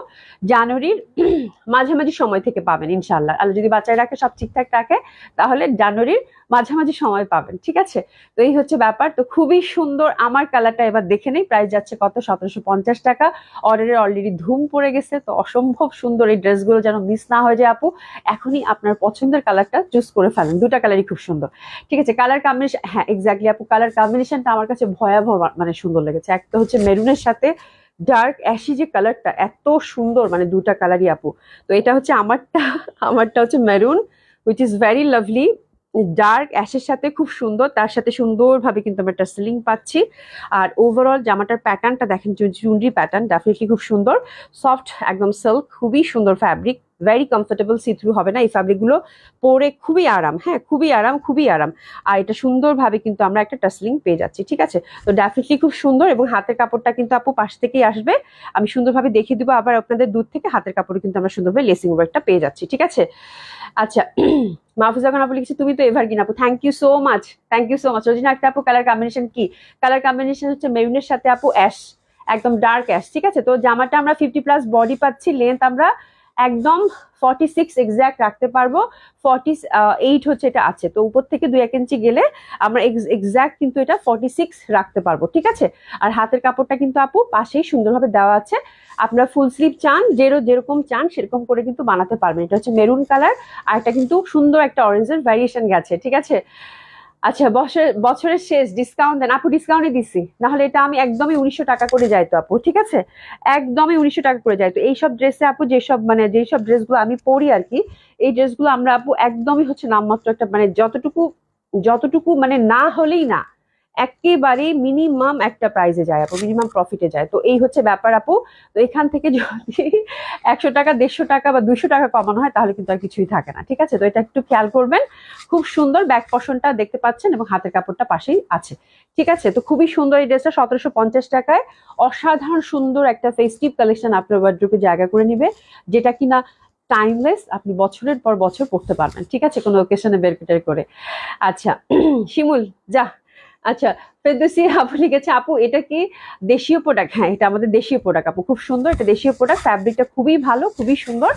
জানুয়ারির মাঝামাঝি সময় থেকে পাবেন ইনশাল্লাহ। আর যদি বাচ্চায় রাখে, সব ঠিকঠাক রাখে, তাহলে জানুয়ারির মাঝামাঝি সময় পাবেন, ঠিক আছে। তো এই হচ্ছে ব্যাপার। তো খুবই সুন্দর, আমার কালারটা এবার দেখে নেই, প্রাইস যাচ্ছে কত, 1750 টাকা। অর্ডারের অলরেডি ধুম পড়ে গেছে, তো অসম্ভব সুন্দর এই ড্রেসগুলো, যেন মিস না হয়ে যায় আপু। এখনই আপনার পছন্দের কালারটা চুজ করে ফেলেন, দুটা কালারই খুব সুন্দর, ঠিক আছে। কালার কম্বিনেশন, হ্যাঁ এক্স্যাক্টলি আপু, কালার কম্বিনেশনটা আমার কাছে ভয়াবহ মানে সুন্দর লেগেছে। একটা হচ্ছে মেরুনের সাথে ডার্ক অ্যাশি যে কালারটা, এত সুন্দর, মানে দুটা কালারই আপু। তো এটা হচ্ছে আমারটা, আমারটা হচ্ছে maroon, which is very lovely, dark অ্যাশের সাথে খুব সুন্দর, তার সাথে সুন্দরভাবে কিন্তু আমরা একটা সিলিং পাচ্ছি। আর ওভারঅল জামাটার প্যাটার্নটা দেখেন, চুনরি প্যাটার্ন, ডেফিনেটলি খুব সুন্দর, সফট একদম সিল্ক, খুবই সুন্দর fabric, very comfortable, see through হবে না এই ফ্যাব্রিকগুলো, পরে খুবই আরাম। হ্যাঁ, খুবই আরাম, খুবই আরাম। আর এটা সুন্দরভাবে কিন্তু আমরা একটা টাসলিং পেয়ে যাচ্ছি, ঠিক আছে। তো ডেফিনেটলি খুব সুন্দর, এবং হাতের কাপড়টা কিন্তু আপু পাশ থেকেই আসবে, আমি সুন্দরভাবে দেখিয়ে দিব। আবার আপনাদের দূর থেকে হাতের কাপড়ে কিন্তু আমরা সুন্দরভাবে লেসিং ওয়ার্কটা পেয়ে যাচ্ছি, ঠিক আছে। আচ্ছা, মাহফুজা খান আপু লিখেছে, তুমি তো এভারগ্রিন আপু, thank you so much, thank you so much. Rozina Akter আপু, কালার কম্বিনেশন কি? কালার কম্বিনেশন হচ্ছে মেরুনের সাথে আপু অ্যাশ, একদম ডার্ক অ্যাশ, ঠিক আছে। তো জামাটা আমরা 50+ বডি পাচ্ছি, লেন্থ আমরা একদম 46 এক্স্যাক্ট রাখতে পারবো, 48 হচ্ছে এটা আছে। তো উপর থেকে 2-1 ইঞ্চি গেলে আমরা এক্স্যাক্ট কিন্তু এটা 46 রাখতে পারবো, ঠিক আছে। আর হাতের কাপড়টা কিন্তু আপু পাশেই সুন্দরভাবে দেওয়া আছে, আপনারা ফুল স্লিভ চান, যেরকম চান সেরকম করে কিন্তু বানাতে পারবেন। এটা হচ্ছে মেরুন কালার, আর এটা কিন্তু সুন্দর একটা অরেঞ্জের ভ্যারিয়েশন গেছে, ঠিক আছে। আচ্ছা, বছরের শেষ ডিসকাউন্ট দেন আপু, ডিসকাউন্টে দিছি, নাহলে এটা আমি একদমই 1900 টাকা করে যাইতো আপু, ঠিক আছে, একদমই 1900 টাকা করে যাইতো। এইসব ড্রেসে আপু, যেসব ড্রেসগুলো আমি পরি আর কি, এই ড্রেসগুলো আমরা আপু একদমই হচ্ছে নামমাত্র একটা, মানে যতটুকু যতটুকু মানে না হলেই না, একেবারে মিনিমাম একটা প্রাইসে যায় আপু, মিনিমাম প্রফিটে যায়। তো এই হচ্ছে ব্যাপার আপু। তো এখান থেকে যদি 100 টাকা 150 টাকা বা 200 টাকা কমানো হয় তাহলে কিন্তু আর কিছুই থাকে না, ঠিক আছে? তো এটা একটু খেয়াল করবেন। খুব সুন্দর ব্যাক পশনটা দেখতে পাচ্ছেন এবং হাতের কাপড়টা পাশেই আছে, ঠিক আছে? তো খুবই সুন্দর এই ড্রেসটা 1750 টাকায় অসাধারণ সুন্দর একটা ফেস্টিভ কালেকশন আপনার ওয়ার্ড্রোবে জায়গা করে নিবে, যেটা কিনা টাইমলেস, আপনি বছরের পর বছর পড়তে পারবেন, ঠিক আছে, কোনো ওকেশনে বের করে। আচ্ছা শিমুল যা। আচ্ছা, ফেরদৌসী আপু লিখেছে, আপু এটা কি দেশীয় প্রোডাক্ট? হ্যাঁ, এটা আমাদের দেশীয় প্রোডাক্ট আপু, খুব সুন্দর, এটা দেশীয় প্রোডাক্ট, ফ্যাব্রিকটা খুবই ভালো, খুবই সুন্দর,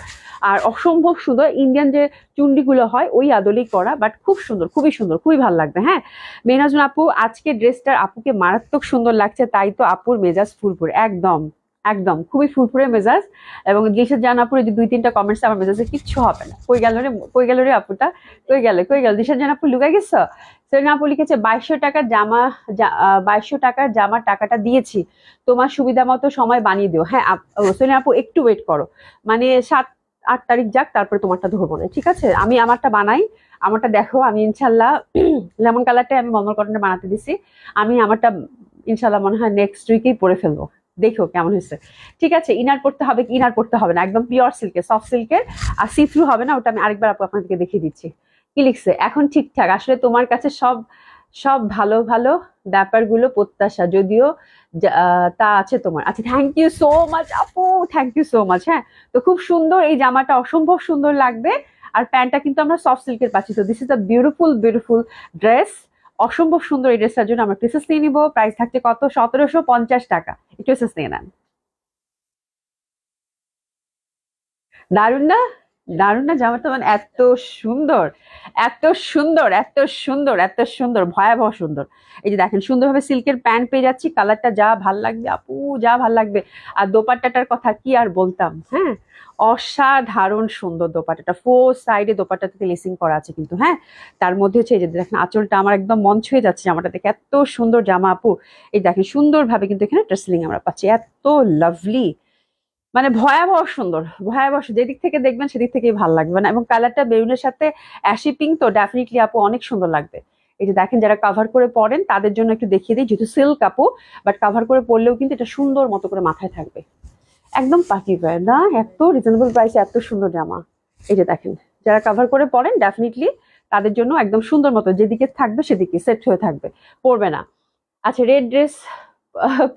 আর অসম্ভব সুন্দর। ইন্ডিয়ান যে চুন্ডিগুলো হয় ওই আদলেই করা, বাট খুব সুন্দর, খুবই সুন্দর, খুবই ভালো লাগবে। হ্যাঁ, মেহনাজুন আপু আজকে ড্রেসটার আপুকে মারাত্মক সুন্দর লাগছে, তাই তো আপুর মেজাজ ফুরফুরে, একদম একদম খুবই ফুরফুরে মেজাজ। এবং জিসে জান আপুর যে 2-3টা কমেন্টস, আমার মেজাজে কিচ্ছু হবে না। কই গেল রে, কই গেল রে আপুটা, কই গেল দিশা জান আপু, লুকাই গেছ? সেলিনা আপু লিখেছে 2200 টাকার জামা, 2200 টাকার জামার টাকাটা দিয়েছি, তোমার সুবিধা মতো সময় বানিয়ে দিও। হ্যাঁ সেলিনা আপু একটু ওয়েট করো, মানে 7-8 তারিখ যাক, তারপরে তোমারটা ধরবো না, ঠিক আছে? আমি আমারটা বানাই, আমারটা দেখো, আমি ইনশাল্লাহ লেমন কালারটাই আমি মলমল কটনে বানাতে দিছি। আমি আমারটা ইনশাল্লাহ মনে হয় নেক্সট উইকেই পরে ফেলবো, দেখো কেমন হয়েছে, ঠিক আছে? ইনার পড়তে হবে কি? ইনার পড়তে হবে না, একদম পিওর সিল্কের, সফট সিল্কের, আর সি থ্রু হবে না, ওটা আমি আরেকবার আপু আপনাদেরকে দেখিয়ে দিচ্ছি। কি লিখছে এখন? ঠিকঠাক, আসলে তোমার কাছে সব সব ভালো ভালো ব্যাপারগুলো প্রত্যাশা, যদিও তা আছে তোমার। আচ্ছা, থ্যাংক ইউ সো মাচ আপু, থ্যাংক ইউ সো মাচ। হ্যাঁ, তো খুব সুন্দর এই জামাটা, অসম্ভব সুন্দর লাগবে। আর প্যান্টটা কিন্তু আমরা সফট সিল্কের পাচ্ছি। তো this is a beautiful beautiful dress, অসম্ভব সুন্দর। এই ড্রেসটার জন্য আমরা প্রিসেস নিয়ে নিবো। প্রাইস থাকছে কত? 1750 টাকা। একটু প্রিসেস নিয়ে নেন। দারুন না? দারুন না জামাটা? মানে এত সুন্দর, এত সুন্দর, এত সুন্দর, এত সুন্দর, ভয়াবহ সুন্দর। এই যে দেখেন, সুন্দরভাবে সিল্কের প্যান্ট পেয়ে যাচ্ছি, কালারটা যা ভাল লাগবে আপু, যা ভাল লাগবে। আর দোপাট্টাটার কথা কি আর বলতাম, হ্যাঁ, অসাধারণ সুন্দর দোপাট্টাটা, ফোর সাইডে দোপাট্টাতে লেসিং করা আছে কিন্তু, হ্যাঁ। তার মধ্যে হচ্ছে এই যে দেখেন আঁচলটা, আমার একদম মন ছুঁয়ে যাচ্ছে জামাটা দেখে, এত সুন্দর জামা আপু। এই দেখেন সুন্দরভাবে কিন্তু এখানে ট্রেসলিং আমরা পাচ্ছি, এত লাভলি, মানে ভয়াবহ সুন্দর, ভয়াবহ যেদিক থেকে দেখবেন সেদিক থেকেই ভালো লাগবে না। এবং কালারটা বেরুনের সাথে অ্যাশি পিঙ্ক, তো ডেফিনেটলি আপু অনেক সুন্দর লাগবে। এই যে দেখেন, যারা কাভার করে পরেন তাদের জন্য একটু দেখিয়ে দিই, যেহেতু সিল্ক আপু, বাট কাভার করে পরলেও কিন্তু এটা সুন্দর মতো করে মাথায় থাকবে, একদম পার্টি ওয়্যার না, এত রিজনেবল প্রাইসে এত সুন্দর জামা। এই যে দেখেন, যারা কাভার করে পরেন ডেফিনেটলি তাদের জন্য একদম সুন্দর মতো যেদিকে থাকবে সেদিকে সেট হয়ে থাকবে, পরবে না। আচ্ছা, রেড ড্রেস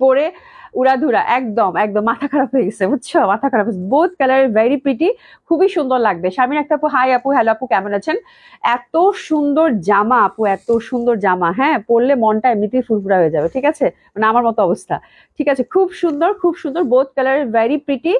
পরে উড়াধুরা, একদম একদম মাথা খারাপ হয়ে গেছে, বুঝছো, মাথা খারাপ হয়েছে। বোথ কালার ভেরি প্রিটি, খুবই সুন্দর লাগবে। শারমিন একটা আপু, হাই আপু, হ্যালো আপু, কেমন আছেন? এত সুন্দর জামা আপু, এত সুন্দর জামা, হ্যাঁ, পরলে মনটা এমনিতেই ফুরফুরা হয়ে যাবে, ঠিক আছে, মানে আমার মতো অবস্থা, ঠিক আছে? খুব সুন্দর, খুব সুন্দর, বোথ কালার ভেরি প্রিটি।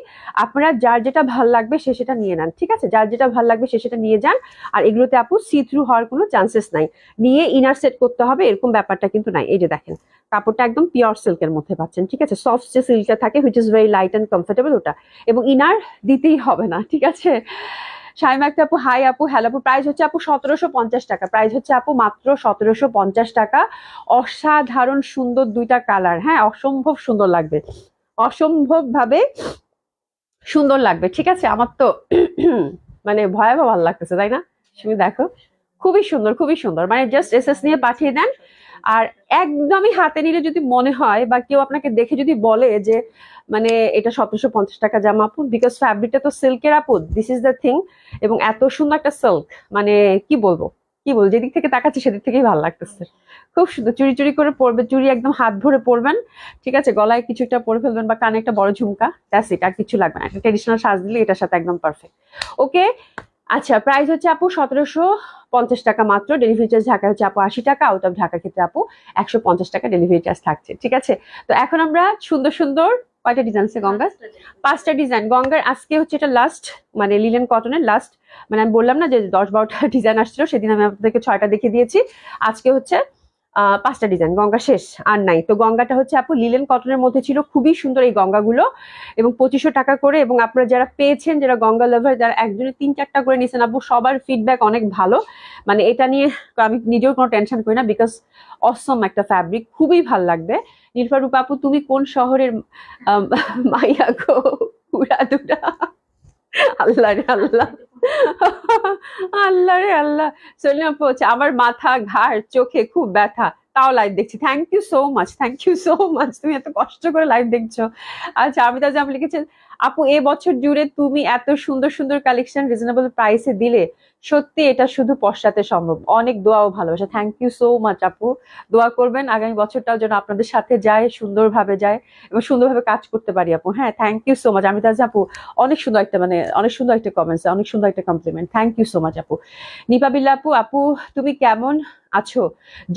আপনারা যার যেটা ভাল লাগবে সে সেটা নিয়ে নেন, ঠিক আছে? যার যেটা ভাল লাগবে সে সেটা নিয়ে যান। আর এগুলোতে আপু সি থ্রু হওয়ার কোনো চান্সেস নাই, নিয়ে ইনার সেট করতে হবে এরকম ব্যাপারটা কিন্তু নাই। এই যে দেখেন, কাপড়টা একদম পিওর সিল্কের মধ্যে পাচ্ছেন, ঠিক আছে? সফট যে সিল্কটা থাকে, which is very light and comfortable, ওটা। এবং ইনার দিতেই হবে না, ঠিক আছে? শাইমা একটা আপু, হাই আপু, হ্যালো আপু, প্রাইস হচ্ছে আপু 1750 টাকা, প্রাইস হচ্ছে আপু মাত্র 1750 টাকা। অসাধারণ সুন্দর দুইটা কালার, হ্যাঁ, অসম্ভব সুন্দর লাগবে, অসম্ভব ভাবে সুন্দর লাগবে, ঠিক আছে? আমার তো মানে ভয়াবহ ভালো লাগতেছে, তাই না? তুমি দেখো, খুবই সুন্দর, খুবই সুন্দর, মানে জাস্ট এসএস নিয়ে পাঠিয়ে দেন। আর একদমই হাতে নিলে যদি মনে হয় বা কেউ আপনাকে দেখে যদি বলে যে মানে এটা 1750 টাকা জামা আপু, বিকজ ফ্যাব্রিকটা তো সিল্কের আপু, দিস ইজ দ্য থিং। এবং এত সুন্দর একটা সিল্ক, মানে কি বলবো, কি বলবো, যেদিক থেকে তাকাচ্ছি সেদিক থেকেই ভালো লাগতেছে। খুব সুন্দর, চুরি চুরি করে পরবে, চুরি একদম হাত ভরে পরবেন, ঠিক আছে? গলায় কিছু একটা পরে ফেলবেন বা কানে একটা বড় ঝুমকা, দ্যাটস ইট, আর কিছু লাগবে না। একটা ট্রেডিশনাল সাজ দিলে এটার সাথে একদম পারফেক্ট। ওকে, আচ্ছা, প্রাইস হচ্ছে আপু 1750 টাকা মাত্র। ডেলিভারি চার্জ ঢাকা হচ্ছে আপু 80 টাকা, আউট অফ ঢাকার ক্ষেত্রে আপু 150 টাকা ডেলিভারি চার্জ থাকছে, ঠিক আছে? তো এখন আমরা সুন্দর সুন্দর, কয়টা ডিজাইন আছে গঙ্গা? 5টা ডিজাইন গঙ্গার। আজকে হচ্ছে এটা লাস্ট, মানে লিলেন কটনের লাস্ট, মানে আমি বললাম না যে 10-12টা ডিজাইন আসছিল, সেদিন আমি আপনাদেরকে 6টা দেখিয়ে দিয়েছি। আজকে হচ্ছে 5টা ডিজাইন, গঙ্গা শেষ আর নাই। তো গঙ্গাটা হচ্ছে আপু লিলেন কটনের মধ্যে ছিল, খুবই সুন্দর এই গঙ্গাগুলো, এবং 2500 টাকা করে। এবং আপনারা যারা পেয়েছেন, যারা গঙ্গা লাভার, যারা একজনে 3-4টা করে নিয়েছেন আপু, সবার ফিডব্যাক অনেক ভালো। মানে এটা নিয়ে আমি নিজেও কোনো টেনশন করি না, বিকজ অসম একটা ফ্যাব্রিক, খুবই ভাল লাগবে। নীলফা রূপা আপু, তুমি কোন শহরের মাইয়া গো উড়াদুরা? আল্লাহ রে আল্লাহ, আল্লাহ রে আল্লাহ। সলিনা আপু হচ্ছে, আমার মাথা ঘাড় চোখে খুব ব্যথা, তাও লাইভ দেখছি, thank you so much, thank you so much, তুমি এত কষ্ট করে লাইভ দেখছো। আচ্ছা আমি তাহলে আপনি লিখেছেন, আপু এ বছর জুড়ে তুমি এত সুন্দর সুন্দর কালেকশন রিজনেবল প্রাইসে দিলে, সত্যি এটা শুধু পশ্চাতে সম্ভব, অনেক দোয়া ও ভালোবাসা। থ্যাংক ইউ সো মাচ আপু, দোয়া করবেন আগামী বছরটাও যেন আপনাদের সাথে যায়, সুন্দরভাবে যায় এবং সুন্দরভাবে কাজ করতে পারি আপু। হ্যাঁ থ্যাংক ইউ সো মাচ। আমি তাহলে আপু অনেক সুন্দর একটা মানে অনেক সুন্দর একটা কমেন্টস, অনেক সুন্দর একটা compliment, thank you so much আপু। নিপা বিল্লা আপু, আপু তুমি কেমন আছো?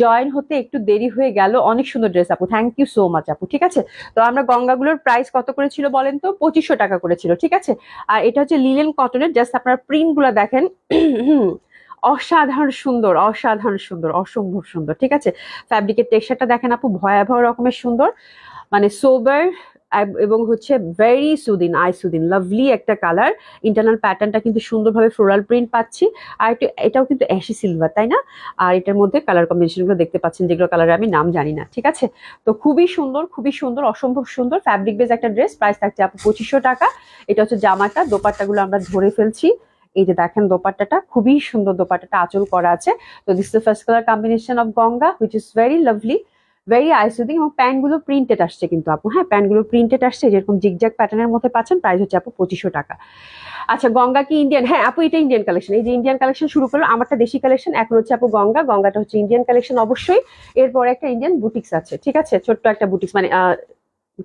জয়েন হতে একটু দেরি হয়ে গেল, অনেক সুন্দর ড্রেস আপু, থ্যাংক ইউ সো মাচ আপু। ঠিক আছে, তো আমরা গঙ্গাগুলোর প্রাইস কত করেছিল বলেন তো? 2500 টাকা করেছিল। ঠিক আছে, আর এটা হচ্ছে লিলেন কটনের, জাস্ট আপনারা প্রিন্ট গুলা দেখেন, অসাধারণ সুন্দর, অসাধারণ সুন্দর, অসম্ভব সুন্দর। ঠিক আছে, ফ্যাব্রিকের টেক্সচারটা দেখেন আপু, ভয়াবহ রকমের সুন্দর, মানে সোবার এবং হচ্ছে very Sudin, I Sudin, lovely একটা কালার। ইন্টারনাল প্যাটার্নটা কিন্তু সুন্দরভাবে ফ্লোরাল প্রিন্ট পাচ্ছি, আর একটু এটাও কিন্তু অ্যাশি সিলভার, তাই না? আর এটার মধ্যে কালার কম্বিনেশন গুলো দেখতে পাচ্ছেন, যেগুলো কালার আমি নাম জানি না। ঠিক আছে, তো খুবই সুন্দর, খুবই সুন্দর, অসম্ভব সুন্দর ফ্যাব্রিক বেস একটা ড্রেস, প্রাইস থাকছে আপু 2500 টাকা। এটা হচ্ছে জামাটা, দোপাট্টাগুলো আমরা ধরে ফেলছি। এই যে দেখেন দোপাট্টাটা, খুবই সুন্দর দোপাট্টাটা, আঁচল করা আছে। তো this is first colour combination of Ganga, which is very lovely, very eye soothing, এবং প্যান্ট গুলো প্রিন্টেড আসছে কিন্তু আপু। হ্যাঁ প্যান্ট গুলো প্রিন্টেড আসছে, যেরকম জিগজ্যাগ প্যাটার্নের মধ্যে পাচ্ছেন। প্রাইস হচ্ছে আপু 2500 টাকা। আচ্ছা গঙ্গা কি ইন্ডিয়ান? হ্যাঁ আপু এটা ইন্ডিয়ান কালেকশন, এই যে ইন্ডিয়ান কালেকশন শুরু করলো, আমারটা দেশি কালেকশন, এখন হচ্ছে আপু গঙ্গা, গঙ্গাটা হচ্ছে ইন্ডিয়ান কালেকশন অবশ্যই। এরপরে একটা ইন্ডিয়ান বুটিক্স আছে, ঠিক আছে, ছোট্ট একটা বুটিক্স, মানে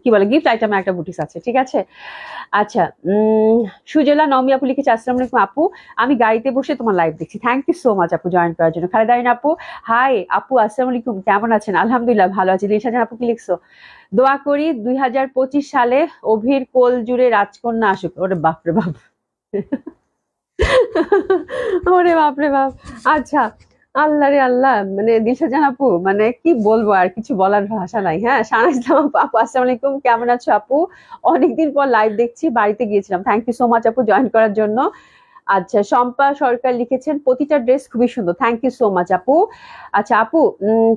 কি বলে গিফট আইটেম একটা বুটিক্স আছে। ঠিক আছে, আচ্ছা সুজলা নমি আপু লিখেছে, আসসালামু আলাইকুম আপু, আমি গাড়িতে বসে তোমার লাইভ দেখছি। থ্যাংক ইউ সো মাচ আপু জয়েন করার জন্য। খালেদারিন আপু, হাই আপু, আসসালামু আলাইকুম, কেমন আছেন? আলহামদুলিল্লাহ ভালো আছি। লিসাজান আপু কি লিখছো? দোয়া করি 2025 সালে অভির কোল জুড়ে রাজকন্যা আসুক। ওরে বাপরে বাপ, ওরে বাপরে বাপ। আচ্ছা, আল্লাহ রে আল্লাহ, মানে দিলশাজান আপু, মানে কি বলবো, আর কিছু বলার ভাষা নাই। হ্যাঁ শাহনাজ ইসলাম আপু, আপু আসসালামু আলাইকুম, কেমন আছো আপু? অনেকদিন পর লাইভ দেখছি, বাড়িতে গিয়েছিলাম। থ্যাংক ইউ সো মাচ আপু জয়েন করার জন্য। আচ্ছা শম্পা সরকার লিখেছেন, প্রতিটা ড্রেস খুবই সুন্দর, থ্যাংক ইউ সো মাচ আপু। আচ্ছা আপু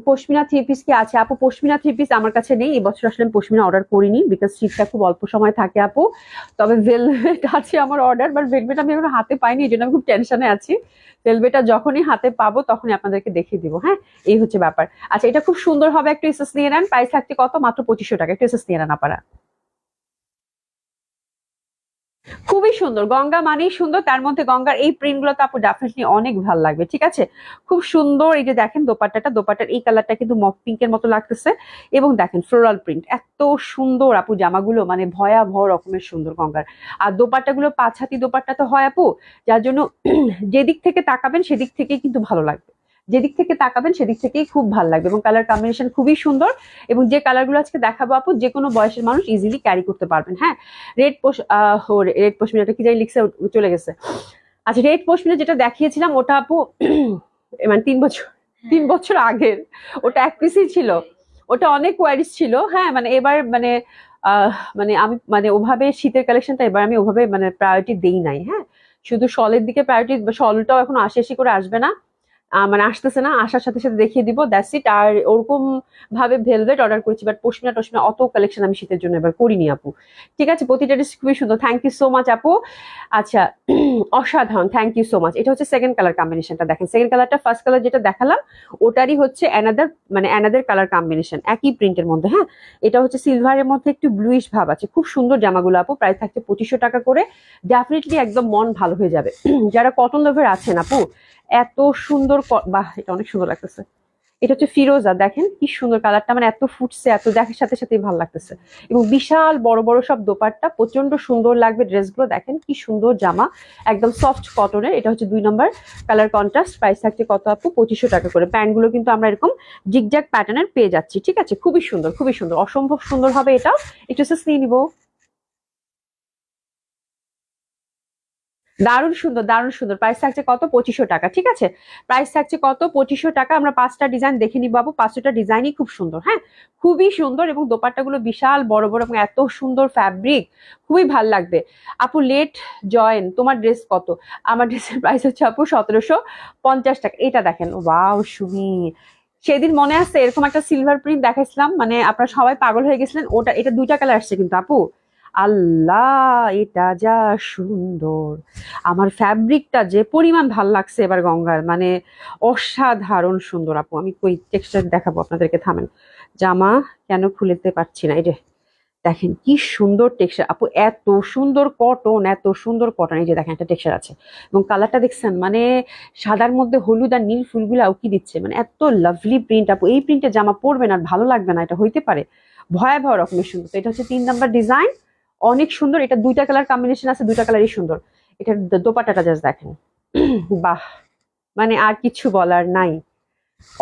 পশমিনা থ্রি পিস কি আছে? আপু পশমিনা থ্রি পিস আমার কাছে নেই, এবছর আসলে আমি পশমিনা অর্ডার করিনি, বিকজ শীতটা খুব অল্প সময় থাকে আপু। তবে ভেলভেট আছে আমার অর্ডার, বাট ভেলভেট আমি এখন হাতে পাইনি, এই জন্য আমি খুব টেনশনে আছি। ভেলভেটটা যখনই হাতে পাবো তখনই আপনাদেরকে দেখিয়ে দিব। হ্যাঁ এই হচ্ছে ব্যাপার। আচ্ছা এটা খুব সুন্দর হবে, একটু এসএস নিয়ে নেন, প্রাইস থাকছে কত? মাত্র 2500 টাকা। একটু এসএস নিয়ে নেন আপনারা। খুবই সুন্দর, গঙ্গা মানেই সুন্দর, তার মধ্যে গঙ্গার এই প্রিন্ট গুলো তো আপু ডেফিনেটলি অনেক ভালো লাগবে। ঠিক আছে, খুব সুন্দর। এই যে দেখেন দোপাট্টাটা, দোপাট্টার এই কালারটা কিন্তু মফ পিঙ্কের মতো লাগতেছে, এবং দেখেন ফ্লোরাল প্রিন্ট, এত সুন্দর আপু জামাগুলো, মানে ভয়াবহ রকমের সুন্দর গঙ্গার। আর দোপাট্টাগুলো 5 হাতি দোপাট্টা তো হয় আপু, যার জন্য যেদিক থেকে তাকাবেন সেদিক থেকেই কিন্তু ভালো লাগবে, যেদিক থেকে তাকাবেন সেদিক থেকেই খুব ভালো লাগবে, এবং কালার কম্বিনেশন খুবই সুন্দর। এবং যে কালারগুলো আজকে দেখাবো আপু, যে কোনো বয়সের মানুষ ইজিলি ক্যারি করতে পারবেন। হ্যাঁ রেড পোশ রেড পশমিনাটা কি যাই লিখছে, চলে গেছে। আচ্ছা রেড পশমিনা যেটা দেখিয়েছিলাম ওটা আপু মানে 3 বছর আগের, ওটা এক পিসই ছিল, ওটা অনেক কোয়ারিস ছিল। হ্যাঁ মানে এবার মানে মানে আমি মানে ওভাবে শীতের কালেকশনটা এবার আমি ওভাবে মানে প্রায়োরিটি দেই নাই। হ্যাঁ শুধু শলের দিকে প্রায়োরিটি, শলটাও এখন আশি আশি করে আসবে না, মানে আসতেছে না, আসার সাথে সাথে দেখিয়ে দিব, দ্যাটস ইট। আর ওরকম ভাবে ভেলভেট অর্ডার করেছি, বাট পশমিনা টশমিনা অত কালেকশন আমি শীতের জন্য এবার করিনি আপু। ঠিক আছে, প্রতিটা ড্রেস খুবই সুন্দর, থ্যাংক ইউ সো মাচ আপু। আচ্ছা অসাধারণ, থ্যাংক ইউ সো মাচ। এটা হচ্ছে সেকেন্ড কালার কম্বিনেশনটা, দেখেন সেকেন্ড কালারটা ফার্স্ট কালার যেটা দেখালাম ওটারই হচ্ছে অ্যানাদার, মানে অ্যানাদার কালার কম্বিনেশন একই প্রিন্টের মধ্যে। হ্যাঁ এটা হচ্ছে সিলভারের মধ্যে একটু ব্লুইশ ভাব আছে, খুব সুন্দর জামাগুলো আপু, প্রাইস থাকছে 2500 টাকা করে। ডেফিনেটলি একদম মন ভালো হয়ে যাবে যারা কটন লাভার আছেন আপু। এত সুন্দর, বাহ এটা অনেক সুন্দর লাগতেছে। এটা হচ্ছে ফিরোজা, দেখেন কি সুন্দর কালারটা, মানে এত ফুটছে, এত দেখার সাথে সাথেই ভালো লাগতেছে। এবং বিশাল বড় বড় সব দোপাট্টা, প্রচন্ড সুন্দর লাগবে ড্রেসগুলো। দেখেন কি সুন্দর জামা, একদম সফট কটনের। এটা হচ্ছে 2 নম্বর কালার কন্ট্রাস্ট, প্রাইস থাকছে কত আপু? 2500 টাকা করে। প্যান্টগুলো কিন্তু আমরা এরকম জিগজ্যাগ প্যাটার্নের পেয়ে যাচ্ছি। ঠিক আছে, খুবই সুন্দর, খুবই সুন্দর, অসম্ভব সুন্দর হবে এটাও। একটু নিয়ে নিবো। দারুণ সুন্দর, দারুণ সুন্দর, প্রাইস থাকছে কত? 2500 টাকা। ঠিক আছে, প্রাইস থাকছে কত? 2500 টাকা। আমরা 5টা ডিজাইন দেখে নিব বাবু, 5টা ডিজাইনই খুব সুন্দর। হ্যাঁ খুবই সুন্দর, এবং দোপাট্টাগুলো বিশাল বড় বড়, এবং এত সুন্দর ফ্যাব্রিক, খুবই ভাল লাগবে আপু। লেট জয়েন, তোমার ড্রেস কত? আমার ড্রেসের প্রাইস হচ্ছে আপু 1750 টাকা। এটা দেখেন, ওয়াও সুমি, সেদিন মনে আছে এরকম একটা সিলভার প্রিন্ট দেখাইছিলাম, মানে আপনারা সবাই পাগল হয়ে গেছিলেন, ওটা এটা 2টা কালার আসছে কিন্তু আপু। আল্লাহ এটা যা সুন্দর, আমার ফ্যাব্রিকটা যে পরিমাণ ভাল লাগছে এবার গঙ্গার, মানে অসাধারণ সুন্দর আপু। আমি কই টেক্সচার দেখাবো আপনাদেরকে, থামেন। জামা কেন খুলতে পারছি না, এই যে দেখেন কি সুন্দর টেক্সচার আপু, এত সুন্দর কটন, এত সুন্দর কটন। এই যে দেখেন একটা টেক্সচার আছে এবং কালারটা দেখছেন, মানে সাদার মধ্যে হলুদ আর নীল ফুলগুলো উকি দিচ্ছে, মানে এত লাভলি প্রিন্ট আপু। এই প্রিন্টে জামা পরবেন আর ভালো লাগবে না, এটা হইতে পারে? ভয়াবহ রকমের সুন্দর। তো এটা হচ্ছে 3 নাম্বার ডিজাইন, অনেক সুন্দর। এটা দুইটা কালার কম্বিনেশন আছে, দুইটা কালারই সুন্দর। এটার দোপাট্টাটা জাস্ট দেখেন, বাহ, মানে আর কিছু বলার নাই।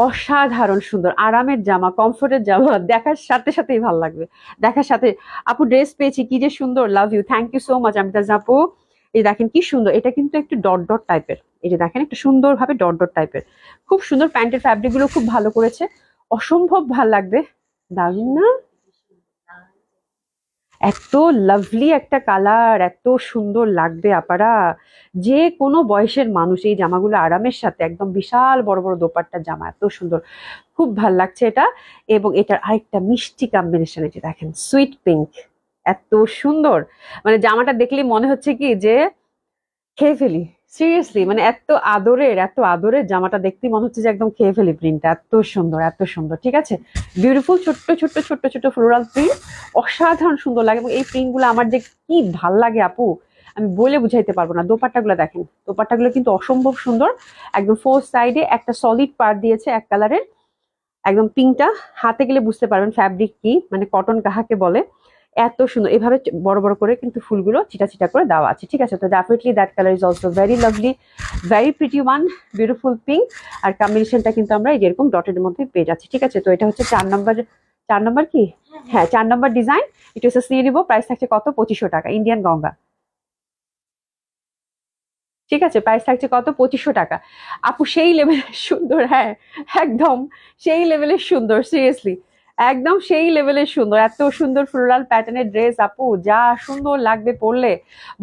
অসাধারণ সুন্দর আরামের জামা, কমফোর্টের জামা, দেখার সাথে সাথেই ভালো লাগবে। দেখার সাথে আপু ড্রেস পেয়েছি, কি যে সুন্দর, love you, thank you so much Amitaj আপু। এই দেখেন কি সুন্দর, এটা কিন্তু একটু ডট ডট টাইপের, এই যে দেখেন একটু সুন্দর ভাবে ডট ডট টাইপের, খুব সুন্দর। প্যান্টের ফ্যাব্রিক গুলো খুব ভালো করেছে, অসম্ভব ভাল লাগবে। দারুণ না? এত লাভলি একটা কালার, এত সুন্দর লাগবে আপারা। যে কোনো বয়সের মানুষ এই জামাগুলো আরামের সাথে, একদম বিশাল বড় বড় দোপাট্টার জামা, এত সুন্দর, খুব ভাল লাগছে এটা। এবং এটার আরেকটা মিষ্টি কম্বিনেশন, এই যে দেখেন সুইট পিঙ্ক, এত সুন্দর। মানে জামাটা দেখলে মনে হচ্ছে কি যে খেয়ে ফেলি, সিরিয়াসলি, মানে এত আদরের, এত আদরের জামাটা দেখতে মনে হচ্ছে যে একদম খেয়ে ফেলি। প্রিন্টটা এত সুন্দর, এত সুন্দর, ঠিক আছে। বিউটিফুল, ছোট্ট ছোট্ট ছোট্ট ছোট্ট ফ্লোরাল প্রিন্ট, অসাধারণ সুন্দর লাগে। এবং এই প্রিন্ট গুলো আমার যে কি ভাল লাগে আপু, আমি বলে বুঝাইতে পারবো না। দোপাট্টাগুলো দেখেন, দোপাট্টাগুলো কিন্তু অসম্ভব সুন্দর, একদম ফোর সাইডে একটা সলিড পার্ট দিয়েছে এক কালারের, একদম পিঙ্কটা হাতে গেলে বুঝতে পারবেন ফ্যাব্রিক কি, মানে কটন কাহাকে বলে। এত সুন্দর, এভাবে বড় বড় করে কিন্তু ফুলগুলো চিটা চিটা করে দেওয়া আছে, ঠিক আছে। তো definitely that colour is also very lovely, very pretty one, beautiful pink. আর কম্বিনেশনটা কিন্তু আমরা এরকম ডটের মধ্যে পেয়ে যাচ্ছি, ঠিক আছে। তো এটা হচ্ছে 4 নম্বর, 4 নম্বর কি, হ্যাঁ 4 নম্বর ডিজাইন। এটা হচ্ছে নিয়ে নিবো, প্রাইস থাকছে কত, 2500 টাকা, ইন্ডিয়ান গঙ্গা, ঠিক আছে। প্রাইস থাকছে কত, 2500 টাকা। আপু সেই লেভেলের সুন্দর, হ্যাঁ একদম সেই লেভেলের সুন্দর, সিরিয়াসলি একদম সেই লেভেলের সুন্দর। এত সুন্দর ফ্লোরাল প্যাটার্নের ড্রেস আপু, যা সুন্দর লাগবে পরলে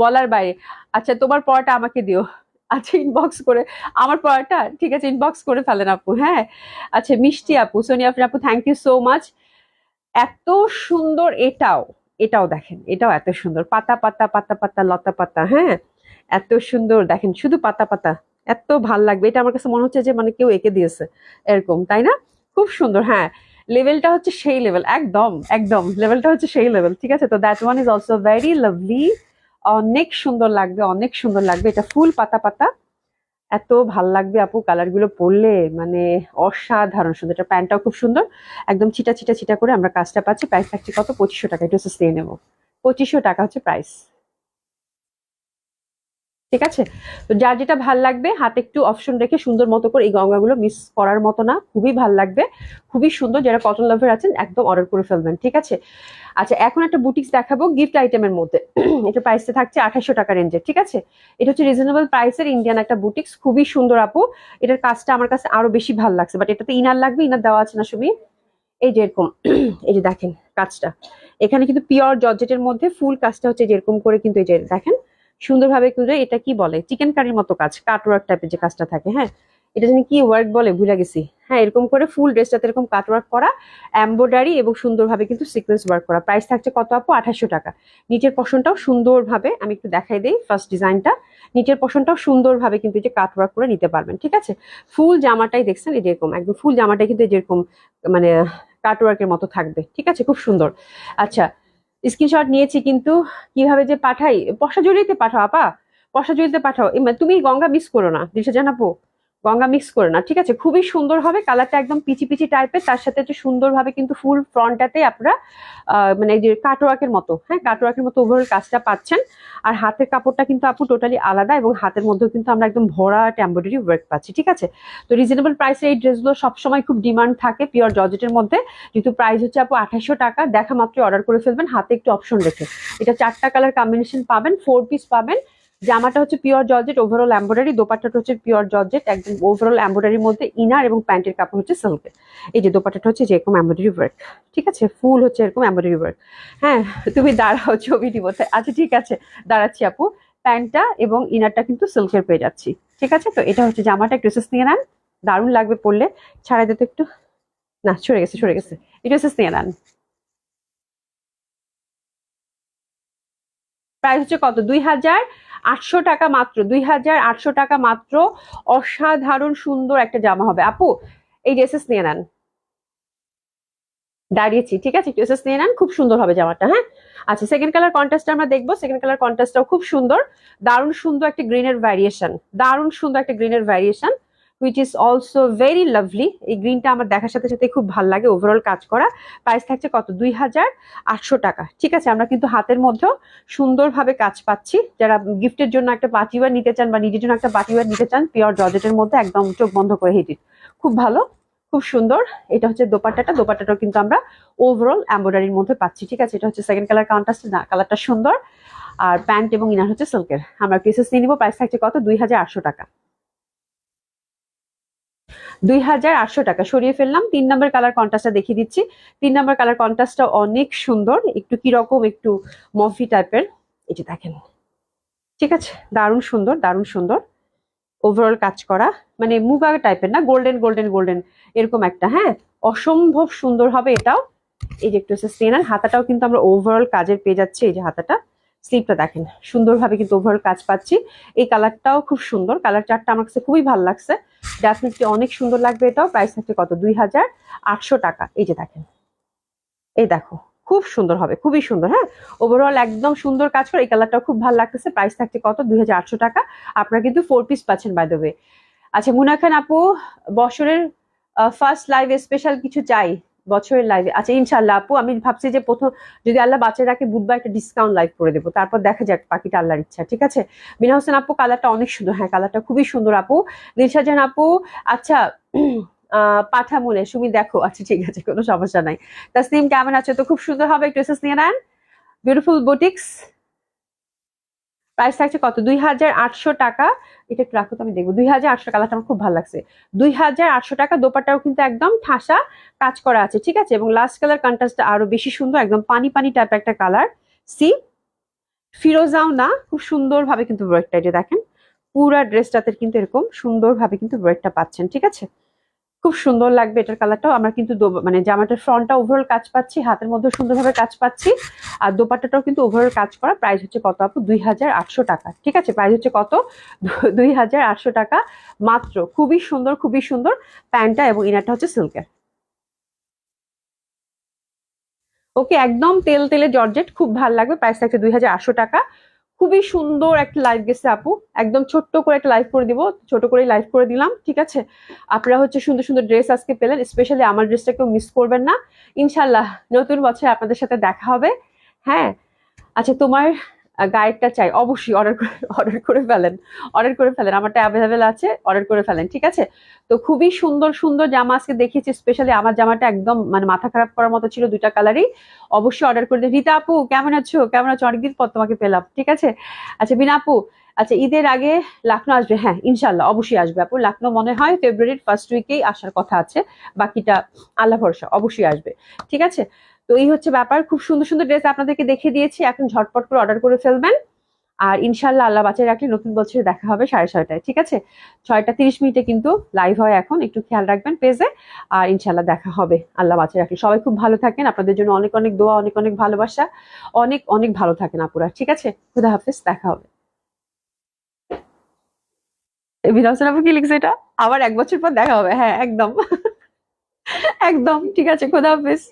বলার বাইরে। আচ্ছা তোমার পড়াটা আমাকে দিও, আচ্ছা ইনবক্স করে, আমার পড়াটা ঠিক আছে ইনবক্স করে ফেলেন আপু, হ্যাঁ। আচ্ছা মিষ্টি আপু, সোনিয়া আপু, থ্যাংক ইউ সো মাচ। এত সুন্দর এটাও, এটাও দেখেন, এটাও এত সুন্দর, পাতা পাতা পাতা পাতা লতা পাতা, হ্যাঁ এত সুন্দর দেখেন, শুধু পাতা পাতা, এত ভাল লাগবে। এটা আমার কাছে মনে হচ্ছে যে মানে কেউ এঁকে দিয়েছে এরকম, তাই না? খুব সুন্দর, হ্যাঁ। লেভেলটা হচ্ছে সেই লেভেল, একদম একদম লেভেলটা হচ্ছে সেই লেভেল, ঠিক আছে। তো that one is also very lovely, অনেক সুন্দর লাগবে, অনেক সুন্দর লাগবে। এটা ফুল পাতা পাতা, এত ভাল লাগবে আপু কালার গুলো পরলে, মানে অসাধারণ সুন্দর। এটা প্যান্টটাও খুব সুন্দর, একদম ছিটা ছিটা ছিটা করে আমরা কাজটা পাচ্ছি। প্রাইস থাকছে কত, 2500 টাকা। এটা হচ্ছে স্টে নেবো, 2500 টাকা হচ্ছে প্রাইস, ঠিক আছে। তো যার যেটা ভাল লাগবে হাতে একটু অপশন রেখে সুন্দর মতো করে, এই গঙ্গাগুলো মিস করার মতো না, খুবই ভাল লাগবে, খুবই সুন্দর। যারা কটন লাভার আছেন একদম অর্ডার করে ফেলবেন, ঠিক আছে। আচ্ছা এখন একটা বুটিক্স দেখাবো গিফট আইটেমের মধ্যে। এটা প্রাইসটা থাকছে 2800 টাকা রেঞ্জে, ঠিক আছে। এটা হচ্ছে রিজনেবল প্রাইসের ইন্ডিয়ান একটা বুটিক্স, খুবই সুন্দর আপু। এটার কাজটা আমার কাছে আরো বেশি ভালো লাগছে, বাট এটাতে ইনার লাগবে, ইনার দেওয়া আছে না সুমি। এই যে এরকম, এই যে দেখেন কাজটা, এখানে কিন্তু পিওর জর্জেটের মধ্যে ফুল কাজটা হচ্ছে যেরকম করে, কিন্তু এই যে দেখেন সুন্দরভাবে কিন্তু, এটা কি বলে, চিকেন কারির মতো কাজ, কাট ওয়ার্ক টাইপের যে কাজটা থাকে, হ্যাঁ এটা জানি কি ওয়ার্ক বলে ভুলে গেছি। হ্যাঁ এরকম করে ফুল ড্রেসটাতে এরকম কাট ওয়ার্ক করা, এমব্রয়ডারি এবং সুন্দরভাবে কিন্তু সিকোয়েন্স ওয়ার্ক করা। প্রাইস থাকছে কত আপু, 2800 টাকা। নিচের পশনটাও সুন্দরভাবে, আমি একটু দেখাই দিই ফার্স্ট ডিজাইনটা। নিচের পশনটাও সুন্দরভাবে কিন্তু এই যে কাট ওয়ার্ক করে নিতে পারবেন, ঠিক আছে। ফুল জামাটাই দেখছেন এই যেরকম, একদম ফুল জামাটাই কিন্তু যেরকম মানে কাটওয়ার্কের মতো থাকবে, ঠিক আছে, খুব সুন্দর। আচ্ছা স্ক্রিনশট নিয়েছি, কিন্তু কিভাবে যে পাঠাই, পশা জড়িতে পাঠাও আপা, পশা জড়িতে পাঠাও। তুমি গঙ্গা মিস করো না, দিশা জানাবো, গঙ্গা মিক্স করে না, ঠিক আছে। খুবই সুন্দর হবে কালারটা, একদম পিচি পিচি টাইপের, তার সাথে হচ্ছে সুন্দরভাবে কিন্তু ফুল ফ্রন্টটাতে আপনারা মানে যে কাটওয়ার্কের মতো, হ্যাঁ কাটওয়ার্কের মতো ওভারঅল কাজটা পাচ্ছেন। আর হাতের কাপড়টা কিন্তু আপু টোটালি আলাদা, এবং হাতের মধ্যেও কিন্তু আমরা একদম ভরা এমব্রয়ডারি ওয়ার্ক পাচ্ছি, ঠিক আছে। তো রিজনেবল প্রাইসে এই ড্রেসগুলো সবসময় খুব ডিমান্ড থাকে পিওর জর্জেটের মধ্যে। যেহেতু প্রাইস হচ্ছে আপু 2800 টাকা, দেখা মাত্র অর্ডার করে ফেলবেন হাতে একটু অপশন রেখে। এটা 4টা কালার কম্বিনেশন পাবেন, 4 পিস পাবেন। জামাটা হচ্ছে পিওর জর্জেট, ওভারঅল এমব্রয়ডারি, দোপাট্টাটা হচ্ছে পিওর জর্জেট, একদম ওভারঅল এমব্রয়ডারির মধ্যে ইনার, এবং প্যান্টের কাপড় হচ্ছে সিল্কের। এই যে দোপাট্টাটা হচ্ছে যেরকম এমব্রয়ডারি ওয়ার্ক, ঠিক আছে, ফুল হচ্ছে এরকম এমব্রয়ডারি ওয়ার্ক। হ্যাঁ তুমি দাঁড়াও ছবি দিব, আচ্ছা ঠিক আছে দাঁড়াচ্ছি আপু। প্যান্টটা এবং ইনারটা কিন্তু সিল্কের পেয়ে যাচ্ছি, ঠিক আছে। তো এটা হচ্ছে জামাটা, ড্রেসেস নিয়ে নেন, দারুণ লাগবে পরলে। ছাড়াই দিতে একটু, না সরে গেছে সরে গেছে, এটা ড্রেসেস নিয়ে নেন। প্রাইস হচ্ছে কত, 2800 টাকা মাত্র, 2800 টাকা মাত্র। অসাধারণ সুন্দর একটা জামা হবে আপু। এই ড্রেসেস নিয়ে নেন, দাঁড়িয়েছি ঠিক আছে, ড্রেসেস নিয়ে নেন, খুব সুন্দর হবে জামাটা। হ্যাঁ, আচ্ছা সেকেন্ড কালার কন্ট্রাস্টটা আমরা দেখবো। সেকেন্ড কালার কন্ট্রাস্টটাও খুব সুন্দর, দারুণ সুন্দর একটা গ্রিনের ভ্যারিয়েশন, দারুণ সুন্দর একটা গ্রিনের variation, which is also very lovely. এই গ্রিনটা আমার দেখার সাথে সাথে খুব ভালো লাগে, ওভারঅল কাজ করা। প্রাইস থাকছে কত, 2800 টাকা। ঠিক আছে, আমরা কিন্তু হাতের মধ্যেও সুন্দরভাবে কাজ পাচ্ছি। যারা গিফটের জন্য একটা পার্টিওয়ার নিতে চান বা নিজের জন্য একটা পার্টিওয়ার নিতে চান, পিওর জর্জেটের মধ্যে একদম চোখ বন্ধ করে হিট, খুব ভালো, খুব সুন্দর। এটা হচ্ছে দোপাট্টাটা, দোপাট্টাটাও কিন্তু আমরা ওভারঅল এমব্রয়ডারির মধ্যে পাচ্ছি। ঠিক আছে, এটা হচ্ছে সেকেন্ড কালার কন্ট্রাস্ট, না কালারটা সুন্দর। আর প্যান্ট এবং ইনার হচ্ছে সিল্কের। আমরা পিসেস নিয়ে নিবো, প্রাইস থাকছে কত, 2800 টাকা। 2800 টাকা। সরিয়ে ফেললাম। 3 নম্বর কালার কন্ট্রাস্টটা দেখিয়ে দিচ্ছি। 3 নম্বর কালার কন্ট্রাস্টটা অনেক সুন্দর, একটু কিরকম, একটু মফি টাইপের। এই যে দেখেন, ঠিক আছে, দারুণ সুন্দর, দারুণ সুন্দর ওভারঅল কাজ করা, মানে মুগা টাইপের না, গোল্ডেন গোল্ডেন গোল্ডেন এরকম একটা। হ্যাঁ, অসম্ভব সুন্দর হবে এটাও। এই যে একটু স্টেনার, হাতাটাও কিন্তু আমরা ওভারঅল কাজের পেয়ে যাচ্ছি। এই যে হাতাটা, স্লিপটা দেখেন, সুন্দরভাবে কিন্তু ওভারঅল কাজ পাচ্ছি। এই কালারটাও খুব সুন্দর, কালার চারটা আমার কাছে খুবই ভালো লাগছে, ডেফিনেটলি অনেক সুন্দর লাগবে এটাও। প্রাইস থাকছে কত, 2800 টাকা। এই যে দেখেন, এই দেখো, খুব সুন্দর হবে, খুবই সুন্দর। হ্যাঁ, ওভারঅল একদম সুন্দর কাজ করে, এই কালারটাও খুব ভালো লাগতেছে। প্রাইস থাকছে কত, 2800 টাকা। আপনারা কিন্তু 4 পিস পাচ্ছেন বাই দ্য ওয়ে। আচ্ছা মুনা খান আপু, বছরের ফার্স্ট লাইভে স্পেশাল কিছু চাই, বছরের লাইভে। আচ্ছা ইনশাল্লাহ আপু, আমি ভাবছি যে প্রথম যদি আল্লাহ বাঁচিয়ে রাখে বুধবার একটা ডিসকাউন্ট লাইভ করে দেবো, তারপর দেখা যাক বাকিটা আল্লাহর ইচ্ছা। ঠিক আছে, বিনা হোসেন আপু কালারটা অনেক সুন্দর, হ্যাঁ কালারটা খুবই সুন্দর আপু। দিলশা জাহান আপু, আচ্ছা পাঠামুনে সুমি দেখো, আচ্ছা ঠিক আছে, কোনো সমস্যা নাই। তাসনিম কেমন আছে, তো খুব সুন্দর হবে, একটু এসএস নিয়ে নেন। বিউটিফুল বুটিক্স, প্রাইস থাকছে কত, 2800 টাকা। এটা একটু রাখো তো, আমি দেখবো। 2800, কালারটা আমার খুব ভালো লাগছে। 2800 টাকা। দোপাটাও কিন্তু একদম ঠাসা কাজ করা আছে। ঠিক আছে, এবং লাস্ট কালার কন্ট্রাস্টটা আরো বেশি সুন্দর, একদম পানি পানি টাইপ একটা কালার। সি ফিরোজাও না, খুব সুন্দর ভাবে কিন্তু ওয়ার্কটা, যে দেখেন পুরা ড্রেসটাতে কিন্তু এরকম সুন্দর ভাবে কিন্তু ওয়ার্কটা পাচ্ছেন। ঠিক আছে, খুব সুন্দর লাগবে এটার কালারটাও। আমরা কিন্তু মানে জামাটার ফ্রন্টটা ওভারঅল কাজ পাচ্ছি, হাতের মধ্যে সুন্দরভাবে কাজ পাচ্ছি, আর দোপাট্টাটাও কিন্তু ওভারঅল কাজ করা। প্রাইস হচ্ছে কত আপু, 2800 টাকা। ঠিক আছে, প্রাইস হচ্ছে কত, 2800 টাকা মাত্র। খুবই সুন্দর, খুবই সুন্দর। প্যান্টটা এবং ইনারটা হচ্ছে সিল্কের। ওকে, একদম তেল তেলে জর্জেট, খুব ভালো লাগবে। প্রাইস থাকছে 2800 টাকা। খুবই সুন্দর একটা লাইভ গেছে আপু, একদম ছোট্ট করে একটা লাইভ করে দিব, ছোট করে লাইভ করে দিলাম। ঠিক আছে, আপনারা হচ্ছে সুন্দর সুন্দর ড্রেস আজকে পেলেন, স্পেশালি আমার ড্রেসটা কেউ মিস করবেন না। ইনশাল্লাহ নতুন বছরে আপনাদের সাথে দেখা হবে। হ্যাঁ, আচ্ছা তোমার গাইডটা চাই, অবশ্যই অর্ডার করে ফেলেন, অর্ডার করে ফেলেন, আমারটা অ্যাভেলেবেল আছে, অর্ডার করে ফেলেন। ঠিক আছে, তো খুবই সুন্দর সুন্দর জামা আজকে দেখিয়েছি, স্পেশালি আমার জামাটা একদম মানে মাথা খারাপ করার মতো ছিল, দুইটা কালারই। অবশ্যই অর্ডার করে দিন। রীতা আপু কেমন আছো, কেমন আছো, অনেকদিন পর তোমাকে পেলাম। ঠিক আছে, আচ্ছা বিনা আপু, আচ্ছা ঈদের আগে লাখনৌ আসবে? হ্যাঁ ইনশাল্লাহ অবশ্যই আসবে আপু। লাখনৌ মনে হয় ফেব্রুয়ারির ফার্স্ট উইকেই আসার কথা আছে, বাকিটা আল্লাহ ভরসা, অবশ্যই আসবে। ঠিক আছে, তো এই হচ্ছে ব্যাপার। খুব সুন্দর সুন্দর ড্রেস আপনাদেরকে দেখিয়ে দিয়েছি, এখন ঝটপট করে অর্ডার করে ফেলবেন। আর ইনশাল্লাহ আল্লাহ বাঁচিয়ে রাখলে নতুন বছরে দেখা হবে 6:30টায়। ঠিক আছে, 6টা 30 মিনিটে কিন্তু লাইভ হয় এখন, একটু খেয়াল রাখবেন পেজে। আর ইনশাল্লাহ দেখা হবে আল্লাহ বাঁচিয়ে রাখলে। সবাই খুব ভালো থাকেন, আপনাদের জন্য অনেক অনেক দোয়া, অনেক অনেক ভালোবাসা। অনেক অনেক ভালো থাকেন আপুরা। ঠিক আছে, খুদা হাফেজ, দেখা হবে। বিনা হোসেন আপু কি লিখছে এটা, আবার 1 বছর পর দেখা হবে, হ্যাঁ একদম একদম ঠিক আছে, খোদা হাফেজ।